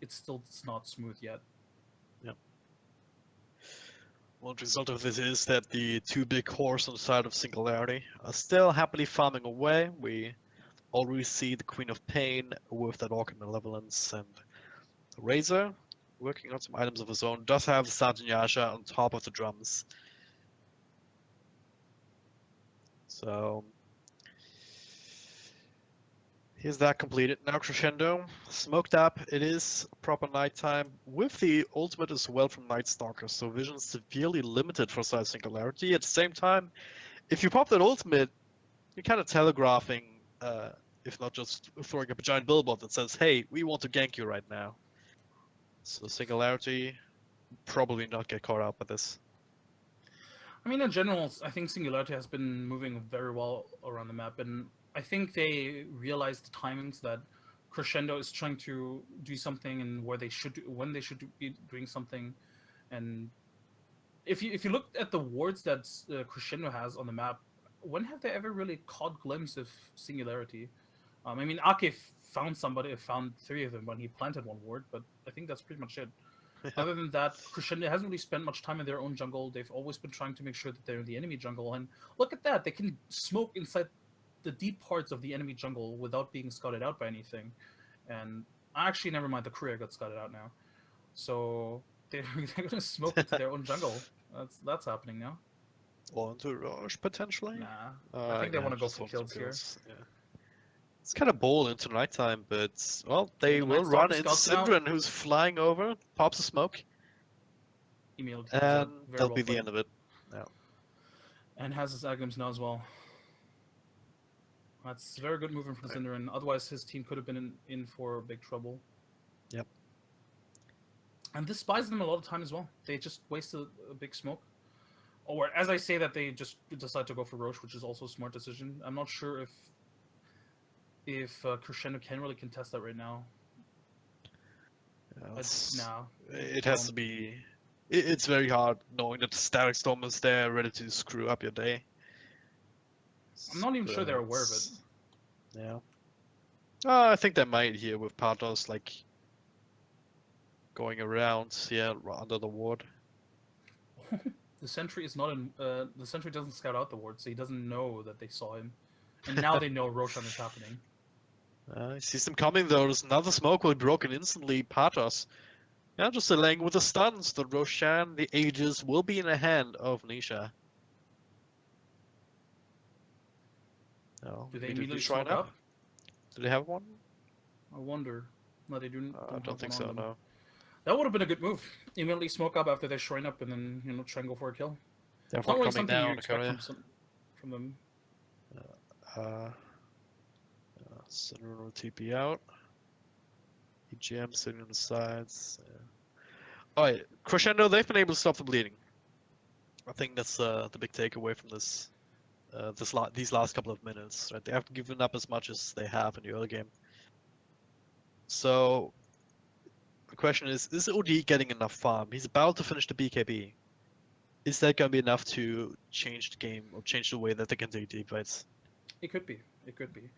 it's not smooth yet. Yeah. Well, the result of this is that the two big horse on the side of Singularity are still happily farming away. We already see the Queen of Pain with that Orc Malevolence, and Razor working on some items of his own. Does have the Sanjin Yasha on top of the drums. So Here's that completed. Now Crescendo, smoked up. It is proper nighttime with the ultimate as well from Night Stalker, so vision severely limited for Side Singularity. At the same time, if you pop that ultimate, you're kind of telegraphing, if not just throwing up a giant billboard that says, "Hey, we want to gank you right now." So Singularity probably not get caught out by this. I mean, in general, I think Singularity has been moving very well around the map, and I think they realized the timings that Crescendo is trying to do something, and where they should, when they should be doing something. And if you look at the wards that Crescendo has on the map, when have they ever really caught glimpse of Singularity? I mean, Ake found 3 of them when he planted one ward, but I think that's pretty much it. Other than that, Crescendo hasn't really spent much time in their own jungle. They've always been trying to make sure that they're in the enemy jungle. And look at that. They can smoke inside the deep parts of the enemy jungle without being scouted out by anything. And actually, never mind, the courier got scouted out now. So they're going to smoke into their own jungle. That's happening now. Or into Roche, potentially? Nah. I think they want to go just for want some kills here. Yeah. It's kind of bold into nighttime, but, well, they the will Night run Stalker into scouts out. Synderen, who's flying over, pops a smoke, Emil takes and that very that'll well be the played. end of it. And has his Agams now as well. That's very good movement from Synderen. Otherwise, his team could have been in for big trouble. Yep. And this buys them a lot of time as well. They just wasted a big smoke. Or as I say that, they just decide to go for Roche, which is also a smart decision. I'm not sure if Crescendo can really contest that right now. Yeah, No. it has to be. It's very hard knowing that the Static Storm is there, ready to screw up your day. I'm not even sure they're aware of it. Yeah. I think they might here with Patos like going around, yeah, under the ward. The sentry is not in. The sentry doesn't scout out the ward, so he doesn't know that they saw him. And now they know Roshan is happening. He sees them coming though. There's another smoke will be broken instantly. Patos. Yeah, just delaying with the stuns. The Roshan, the Aegis will be in the hand of Nisha. No, Do they immediately smoke up? up? Do they have one? I wonder. No, they don't. I don't think so. No. That would have been a good move. Immediately smoke up after they shrine up, and then try and go for a kill. Therefore, not really coming something you down, expect from them. Synderen will TP out. EGM sitting on the sides. Alright, Crescendo, they've been able to stop the bleeding. I think that's the big takeaway from this, these last couple of minutes. Right, they haven't given up as much as they have in the early game. So the question is OD getting enough farm? He's about to finish the BKB. Is that going to be enough to change the game or change the way that they can take deep fights? It could be. It could be.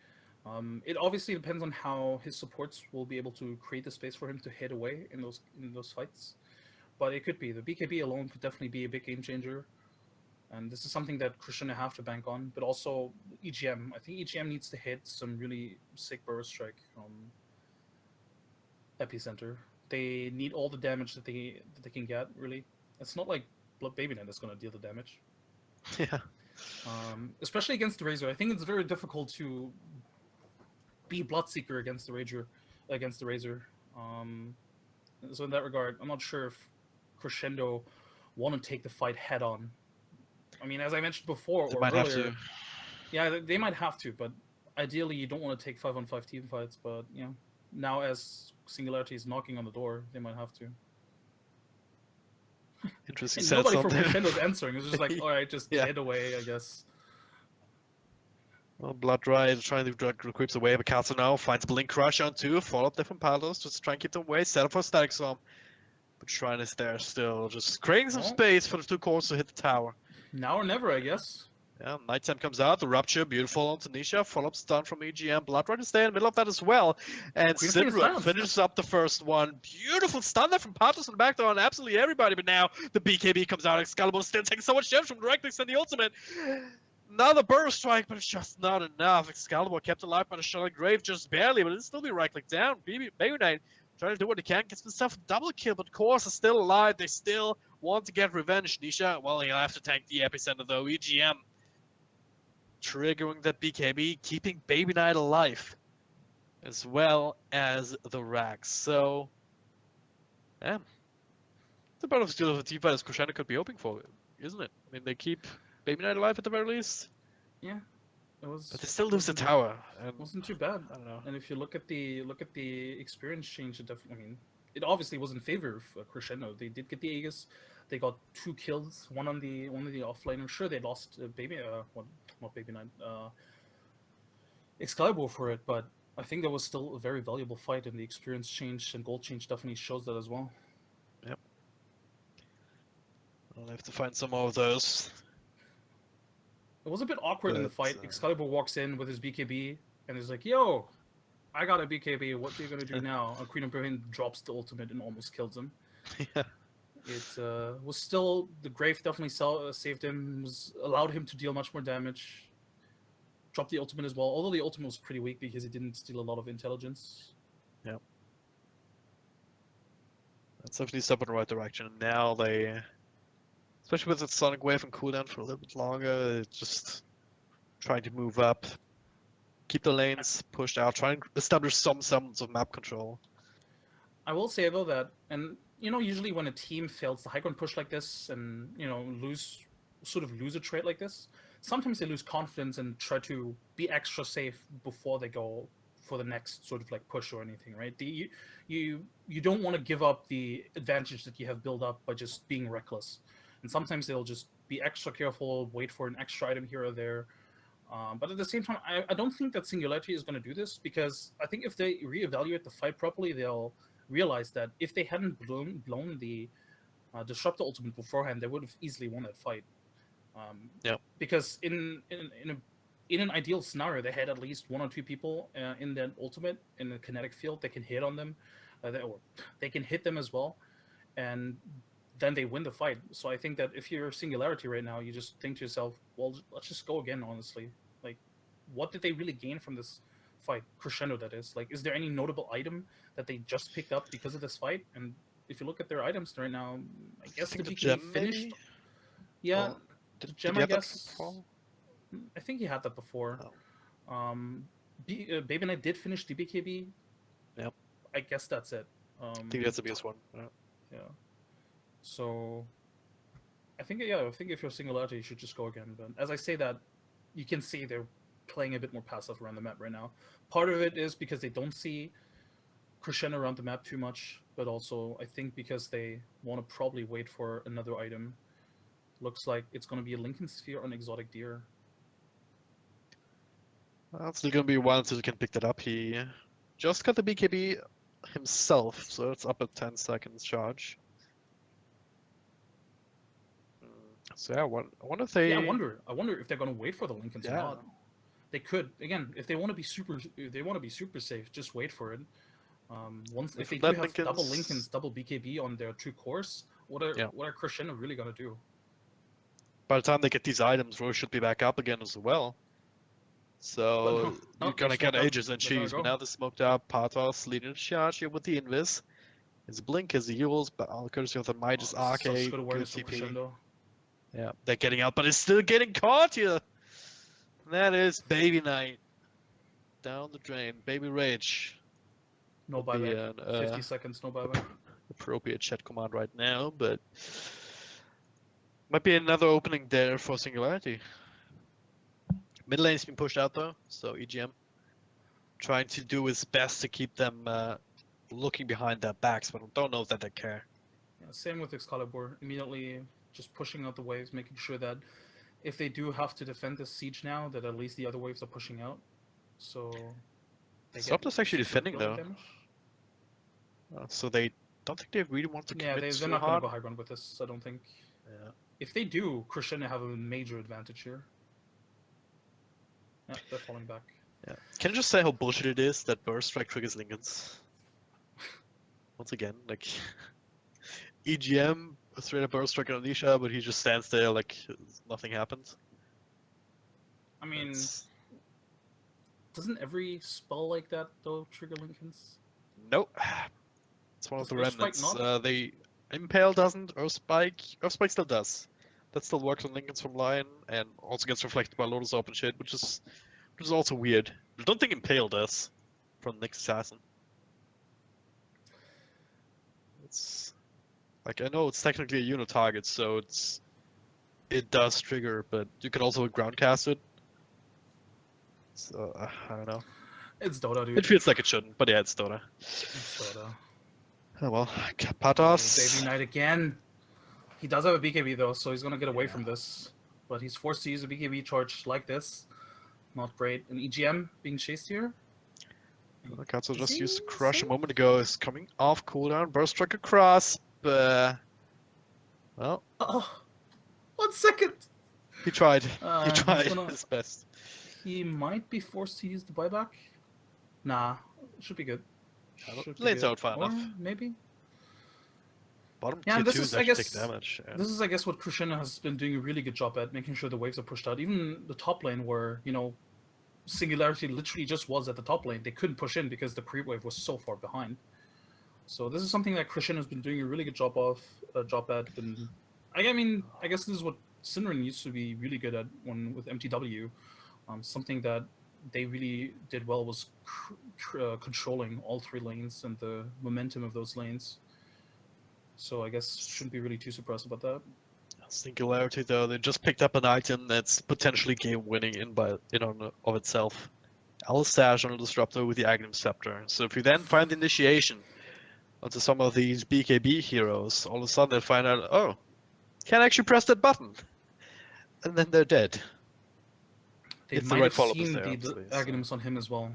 It obviously depends on how his supports will be able to create the space for him to hit away in those fights. But it could be. The BKB alone could definitely be a big game changer. And this is something that Crescendo have to bank on. But also EGM. I think EGM needs to hit some really sick burst strike Epicenter. They need all the damage that they can get, really. It's not like Blood Baby Knight is going to deal the damage. Yeah. Especially against the Razor. I think it's very difficult to be Bloodseeker against the Razor. So in that regard, I'm not sure if Crescendo want to take the fight head on. I mean, as I mentioned before, They or might earlier, have to. Yeah, they might have to, but ideally you don't want to take 5-on-5 team fights. But now as Singularity is knocking on the door, they might have to. Interesting. And nobody from Crescendo's answering. It's just like, all right, just hit away, I guess. Well, Blood Ride trying to drag the creeps away, but Castle now finds Blink Crush on 2, follow up different paddles, just try and keep them away, set up for Static Storm. But Shrine is there still, just creating some space for the 2 cores to hit the tower. Now or never, I guess. Yeah, Nighttime comes out, the Rupture, beautiful on Tanisha, follow-up stun from EGM, Blood Ride is there in the middle of that as well. And Synderen finishes up the first one. Beautiful stun there from Patos in the back door on absolutely everybody, but now the BKB comes out, Excalibur still taking so much damage from direct extend the ultimate. Another burst strike, but it's just not enough. Excalibur kept alive by the Shallow Grave just barely, but it'll still be right click down. Baby Knight trying to do what he can, gets himself a double kill, but Course is still alive. They still want to get revenge. Nisha, well, he'll have to tank the Epicenter though. EGM triggering that BKB, keeping Baby Knight alive. as well as the Rax. So, yeah, the battle of steel of the team fighters Crescendo could be hoping for, isn't it? I mean, they keep Baby Knight alive at the very least, Yeah, it but was they still lose the wasn't tower, and wasn't too bad. I don't know. And if you look at the experience change, it definitely. I mean, it obviously was in favor of Crescendo. They did get the Aegis. They got 2 kills, one on the offlane. I'm sure they lost not Baby Knight, Excalibur for it, but I think that was still a very valuable fight, and the experience change and gold change definitely shows that as well. Yep, I'll have to find some more of those. It was a bit awkward in the But fight. Excalibur walks in with his BKB and is like, "Yo, I got a BKB. What are you gonna do now?" And Queen of Berlin drops the ultimate and almost kills him. yeah, It was still the Grave definitely saved him, was allowed him to deal much more damage. Dropped the ultimate as well, although the ultimate was pretty weak because it didn't steal a lot of intelligence. that's definitely a step in the right direction. And now they, especially with the Sonic Wave and cooldown for a little bit longer, it's just trying to move up, keep the lanes pushed out, try and establish some semblance of map control. I will say though that, and usually when a team fails the high ground push like this, and lose a trait like this, sometimes they lose confidence and try to be extra safe before they go for the next sort of like push or anything, right? You don't want to give up the advantage that you have built up by just being reckless, and sometimes they'll just be extra careful, wait for an extra item here or there. But at the same time, I don't think that Singularity is going to do this, because I think if they reevaluate the fight properly, they'll realize that if they hadn't blown the Disruptor ultimate beforehand, they would have easily won that fight. Yeah. Because in an ideal scenario, they had at least 1 or 2 people in that ultimate in the kinetic field. They can hit on them, or they can hit them as well, and then they win the fight. So I think that if you're Singularity right now, you just think to yourself, well, let's just go again. Honestly, like, what did they really gain from this fight? Crescendo, that is. Like, is there any notable item that they just picked up because of this fight? And if you look at their items right now, I I guess the think the BKB gem finished. maybe? Yeah, Or the did gem, you I have that guess. before? I think he had that before. Oh, Baby Knight did finish the BKB. yep. I guess that's it. I think that's the biggest one. Yeah. Yeah. So I think if you're Singularity, you should just go again. But as I say that, you can see they're playing a bit more passive around the map right now. Part of it is because they don't see Crescendo around the map too much, but also I think because they want to probably wait for another item. Looks like it's going to be a Lincoln Sphere on Exotic Deer. Well, it's still gonna be a while until he can pick that up. He just got the BKB himself, so it's up at 10 seconds charge. So yeah, I wonder if they. Yeah, I wonder if they're going to wait for the Lincolns or Yeah. not. They could, again, if they want to be super safe, just wait for it. Once if If they it do let have double Lincolns- Lincolns, double BKB on their 2 cores, what Yeah. are Crescendo really gonna do? By the time they get these items, Roy should be back up again as well. So No, you're they're gonna get smoked out. ages and They're gonna cheese, but go. now they're smoked out. Pathos leading the charge here with the Invis. His Blink, his heals, but all courtesy of the Midas Oh, this is such Arcade, good good awareness from TP. Crescendo. Yeah, they're getting out, but it's still getting caught here. And that is Baby Knight. Down the drain. Baby Rage. No Would be buyback. an 50 seconds, no buyback. appropriate chat command right now, but might be another opening there for Singularity. Mid lane's been pushed out though, so EGM trying to do his best to keep them looking behind their backs, but I don't know that they care. Yeah, same with Excalibur. Immediately just pushing out the waves, making sure that if they do have to defend this siege now, that at least the other waves are pushing out. So they get Sopta's actually some defending building though, damage. So they don't think they really want to Yeah, commit they're too not going to hard. go high ground with this, I don't think. Yeah. If they do, Crescendo have a major advantage here. Yeah, they're falling back. Yeah. Can I just say how bullshit it is that Burst Strike triggers Lincolns? Once again, like EGM straight up Burst Strike on Alicia, but he just stands there like nothing happened. I mean, It's... doesn't every spell like that though trigger Lincolns? Nope. It's one of Does the Earthspike remnants. not? They Impale doesn't. Earthspike still does. That still works on Lincolns from Lion, and also gets reflected by Lotus Open shit, which is also weird. I don't think Impale does. from Nyx Assassin. It's like, I know it's technically a unit target, so it does trigger, but you can also ground cast it. So I don't know. It's Dota, It dude. feels like it shouldn't, but yeah, it's Dota. It's Dota. Oh well, Oh, Kapatos. Baby Knight again. He does have a BKB though, so he's gonna get away Yeah. from this. But he's forced to use a BKB charge like this. Not great. An EGM being chased here. Katsu Is just he used to crush a safe? moment ago. Is coming off cooldown. Burst strike across. Well, Oh, 1 second. he tried. He He's tried gonna. his best. He might be forced to use the buyback. Nah, should be good. Should be Lane's good. out far Or enough. maybe. Bottom Yeah, tier and this 2 is, is I actually taking guess, damage. Yeah. this is, I guess, what Crushina has been doing a really good job at, making sure the waves are pushed out. Even the top lane, where Singularity literally just was at the top lane. They couldn't push in because the creep wave was so far behind. So this is something that Crushina has been doing a really good job at. And I guess this is what Sinrin used to be really good at with MTW. Something that they really did well was controlling all 3 lanes and the momentum of those lanes. So I guess shouldn't be really too surprised about that. Singularity though, they just picked up an item that's potentially game winning in of itself. Alistash on a disruptor with the Aghanim Scepter. So if you then find the initiation onto some of these BKB heroes, all of a sudden they find out, oh, can't actually press that button. And then they're dead. They It's the might right have follow-up seen there, the obviously, so- Aghanims on him as well.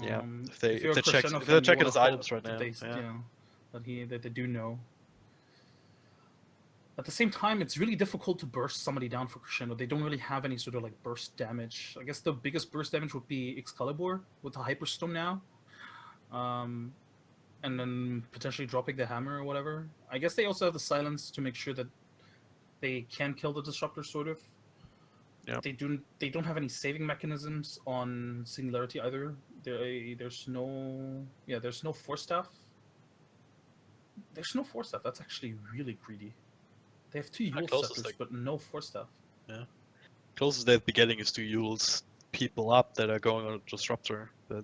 Yeah, If you're a if they're Crushina if fan, they're you checking want his to hope items right that now, that they do know. At the same time, it's really difficult to burst somebody down for Crescendo. They don't really have any sort of like burst damage. I guess the biggest burst damage would be Excalibur with the Hyperstone now. And then potentially dropping the hammer or whatever. I guess they also have the silence to make sure that they can kill the disruptor, sort of. Yeah. They don't have any saving mechanisms on Singularity either. There's no Force Staff. There's no Force Staff. That's actually really greedy. They have 2 Yule closest Scepters, thing. but no Force Staff. Yeah. Closest they'd be getting is to Yule's people up that are going on a disruptor, but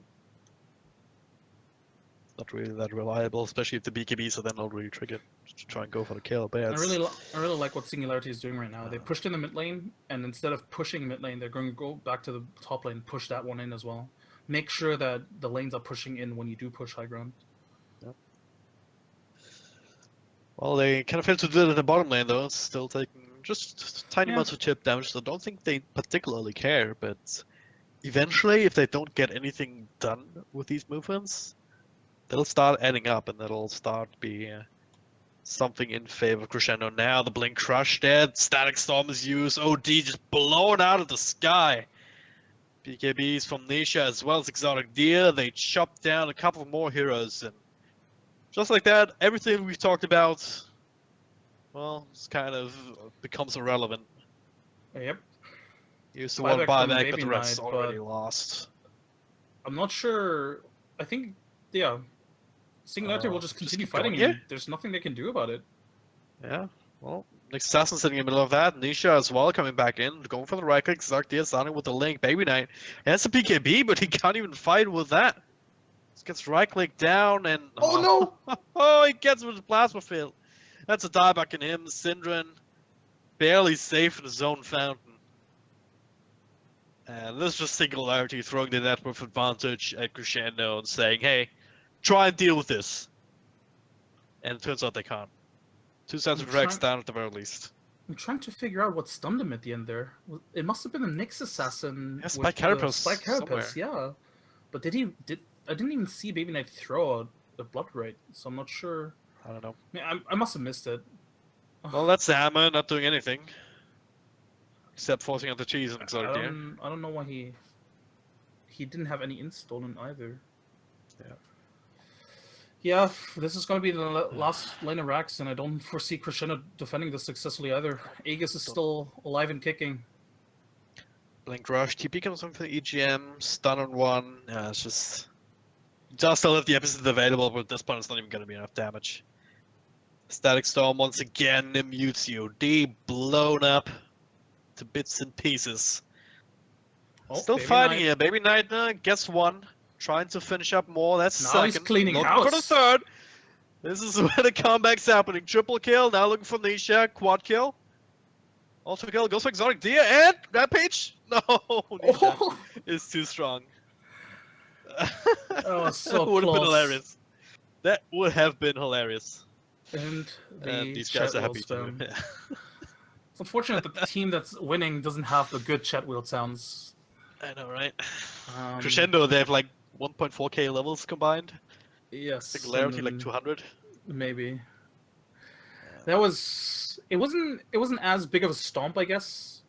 not really that reliable, especially if the BKBs are then not really triggered to try and go for the kill. But yeah, I really like what Singularity is doing right now. They pushed in the mid lane, and instead of pushing mid lane, they're going to go back to the top lane, push that one in as well. Make sure that the lanes are pushing in when you do push high ground. well, they kind of failed to do it in the bottom lane though. It's still taking just tiny Yeah. amounts of chip damage, so I don't think they particularly care. But eventually, if they don't get anything done with these movements, they'll start adding up, and that'll start be something in favor of Crescendo. Now the Blink Crush dead, Static Storm is used, OD just blown out of the sky. BKBs from Nisha as well as Exotic Deer. They chop down a couple more heroes, and just like that, everything we've talked about, well, it's kind of becomes irrelevant. Yep. Here's the one Buyback from buyback, but Baby the rest Knight, already but lost. I'm not sure. I think, yeah, Singularity will just continue keep going fighting, here? and there's nothing they can do about it. Yeah, well, Nyx Assassin sitting in the middle of that. Nisha as well coming back in, going for the right click. Zarkia starting with the link. Baby Knight has a PKB, but he can't even fight with that. Just gets right click down and Oh oh, he gets with the plasma field. That's a dieback in him. Syndran barely safe in his own fountain. And this is just Singularity throwing the net worth advantage at Crescendo and saying, hey, try and deal with this. And it turns out they can't. 2 sets of Rex down at the very least. I'm trying to figure out what stunned him at the end there. It must have been the Nyx Assassin. Yeah, Spike Carapace Spike Carapace, somewhere. yeah. But I didn't even see Baby Knight throw a Blood Right, so I'm not sure. I don't know. I must have missed it. Well, that's the hammer not doing anything. Except forcing out the cheese and Exotic Deer. I don't know why he didn't have any stolen either. Yeah. Yeah, this is going to be the last lane of Rax, and I don't foresee Crescendo defending this successfully either. Aegis is still alive and kicking. Blink Rush, TP comes in for the EGM, stun on one. Yeah, it's just still have the episode available, but at this point it's not even going to be enough damage. Static Storm once again immutes you. D blown up to bits and pieces. Oh, Still Baby fighting Knight. here. Baby Knight gets one. trying to finish up more. That's Now he's second. cleaning Looking house. for the third. This is where the comeback's happening. Triple kill. Now looking for Nisha. Quad kill. Also kill. Goes for Exotic Deer and Rampage. No, Nisha Oh, is too strong. that was so Would have been close. hilarious. That would have been hilarious. And And the these guys chat are wheel happy too. spam. It's unfortunate that the team that's winning doesn't have the good chat wheel sounds. I know, right? Um, Crescendo, they have like 1.4k levels combined. yes, Singularity and like then 200. maybe that was. It wasn't. It wasn't as big of a stomp, I guess.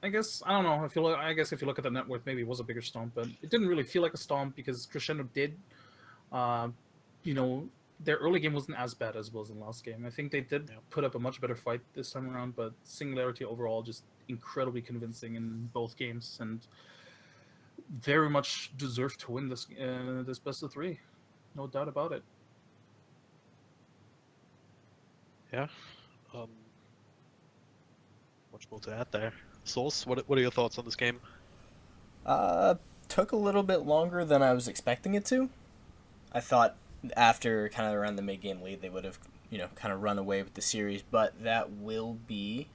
I don't know. If you look, I guess if you look at the net worth, maybe it was a bigger stomp, but it didn't really feel like a stomp because Crescendo did, uh, you know, their early game wasn't as bad as it was in the last game. I think they did put up a much better fight this time around, but Singularity overall just incredibly convincing in both games and very much deserved to win this best of three, no doubt about it. Yeah. Much more to add there. Source, what are your thoughts on this game? Took a little bit longer than I was expecting it to. I thought after kind of around the mid game lead they would have, kind of run away with the series, but that will be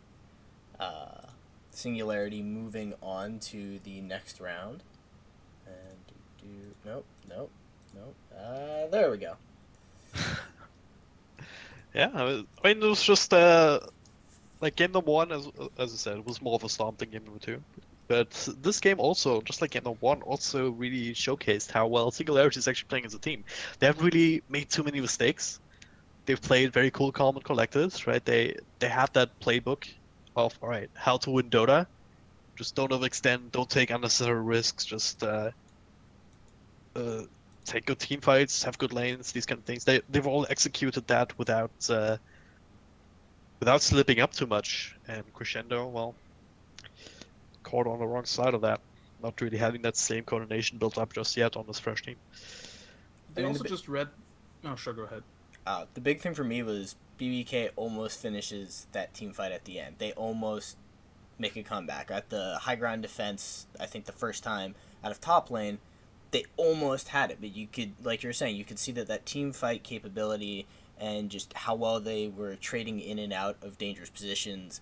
Singularity moving on to the next round. And nope. There we go. Yeah, I mean, it was just like game number one, as I said, it was more of a stomp than game number two. But this game also, just like game number one, also really showcased how well Singularity is actually playing as a team. They haven't really made too many mistakes. They've played very cool, calm, and collected, right? They have that playbook of, all right, how to win Dota. Just don't overextend, don't take unnecessary risks, just take good team fights, have good lanes, these kind of things. They've all executed that without slipping up too much. And Crescendo, well, caught on the wrong side of that, not really having that same coordination built up just yet on this fresh team. They also just read. Oh, sure, go ahead. The big thing for me was BBK almost finishes that team fight at the end. They almost make a comeback at the high ground defense. I think the first time out of top lane, they almost had it, but you could, like you were saying, you could see that team fight capability and just how well they were trading in and out of dangerous positions.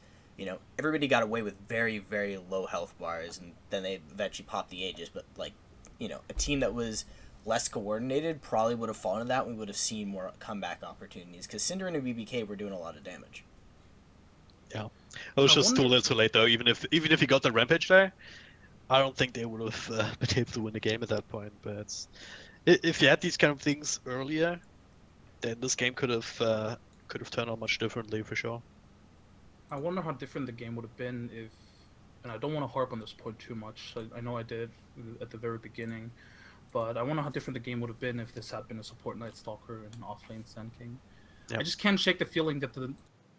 Everybody got away with very, very low health bars, and then they eventually popped the Aegis. But a team that was less coordinated probably would have fallen to that. We would have seen more comeback opportunities because Synderen and BBK were doing a lot of damage. Yeah, it was just too little too late though. Even if he got the Rampage there, I don't think they would have been able to win the game at that point. But if you had these kind of things earlier, then this game could have turned out much differently for sure. I wonder how different the game would have been if, and I don't want to harp on this point too much. I know I did at the very beginning, but I wonder how different the game would have been if this had been a support Night Stalker and an offlane Sand King. Yep. I just can't shake the feeling that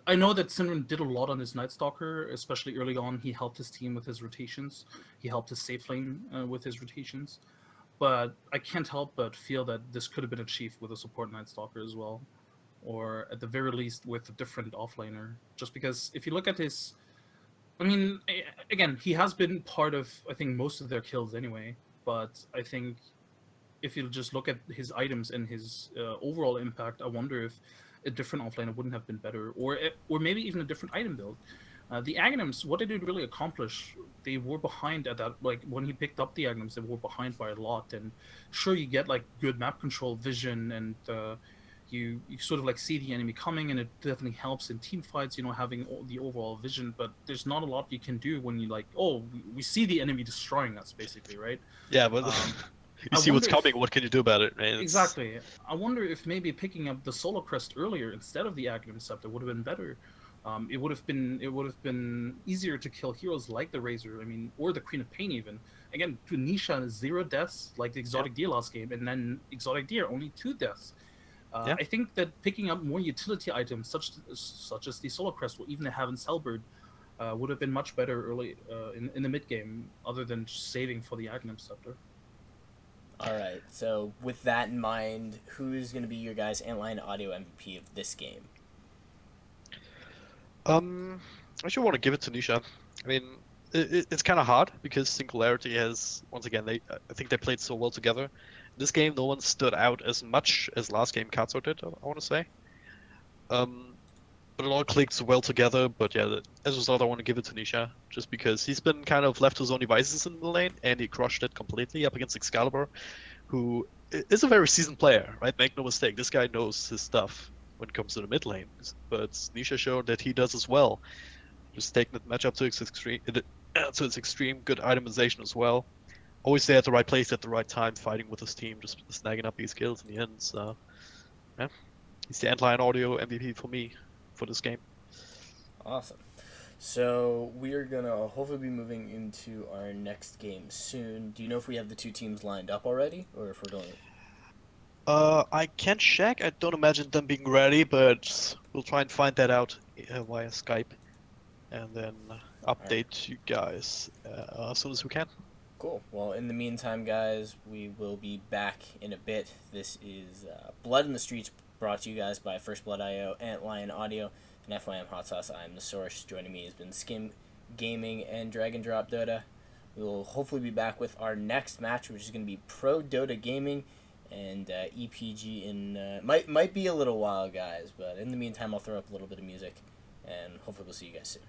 I know that Synderen did a lot on his Night Stalker, especially early on. He helped his team with his rotations. He helped his safe lane with his rotations. But I can't help but feel that this could have been achieved with a support Night Stalker as well. Or at the very least with a different offlaner. Just because if you look at his... I mean, again, he has been part of, I think, most of their kills anyway. But I think if you just look at his items and his overall impact, I wonder if a different offlaner wouldn't have been better, or maybe even a different item build. The Aghanims, what did it really accomplish? They were behind at that, like when he picked up the Aghanims, they were behind by a lot. And sure, you get like good map control vision, and you sort of like see the enemy coming, and it definitely helps in team fights, having the overall vision. But there's not a lot you can do when you like, oh, we see the enemy destroying us, basically, right? Yeah, but you see what's coming. What can you do about it? Right? Exactly. I wonder if maybe picking up the Solar Crest earlier instead of the Aghanim Scepter would have been better. It would have been easier to kill heroes like the Razor, or the Queen of Pain even. Again, to Nisha 0 deaths like the Exotic Deer last game, and then Exotic Deer only 2 deaths. I think that picking up more utility items such as the Solar Crest or even the Heaven Selbird would have been much better early in the mid game, other than just saving for the Aghanim Scepter. All right, so with that in mind, who is going to be your guys' Antlion Audio MVP of this game? I actually want to give it to Nisha. I mean, it's kind of hard because Singularity has once again I think they played so well together. This game, no one stood out as much as last game Katsu did. I want to say. Um, but it all clicked well together. But yeah, as a result, I want to give it to Nisha just because he's been kind of left to his own devices in the lane, and he crushed it completely up against Excalibur, who is a very seasoned player, right? Make no mistake, this guy knows his stuff when it comes to the mid lane. But Nisha showed that he does as well. Just taking the matchup to its extreme, good itemization as well. Always there at the right place at the right time, fighting with his team, just snagging up these kills in the end. So yeah, he's the Antlion Audio MVP for me for this game. Awesome. So we are gonna hopefully be moving into our next game soon. Do you know if we have the two teams lined up already, or if we're doing? I can check. I don't imagine them being ready, but we'll try and find that out via Skype, and then update you guys as soon as we can. Cool. Well, in the meantime, guys, we will be back in a bit. This is Blood in the Streets, brought to you guys by First Blood IO, Antlion Audio, and FYM Hot Sauce. I'm the source. Joining me has been Skim Gaming and Drag and Drop Dota. We will hopefully be back with our next match, which is going to be Pro Dota Gaming and EPG in might be a little while, guys. But in the meantime, I'll throw up a little bit of music, and hopefully we'll see you guys soon.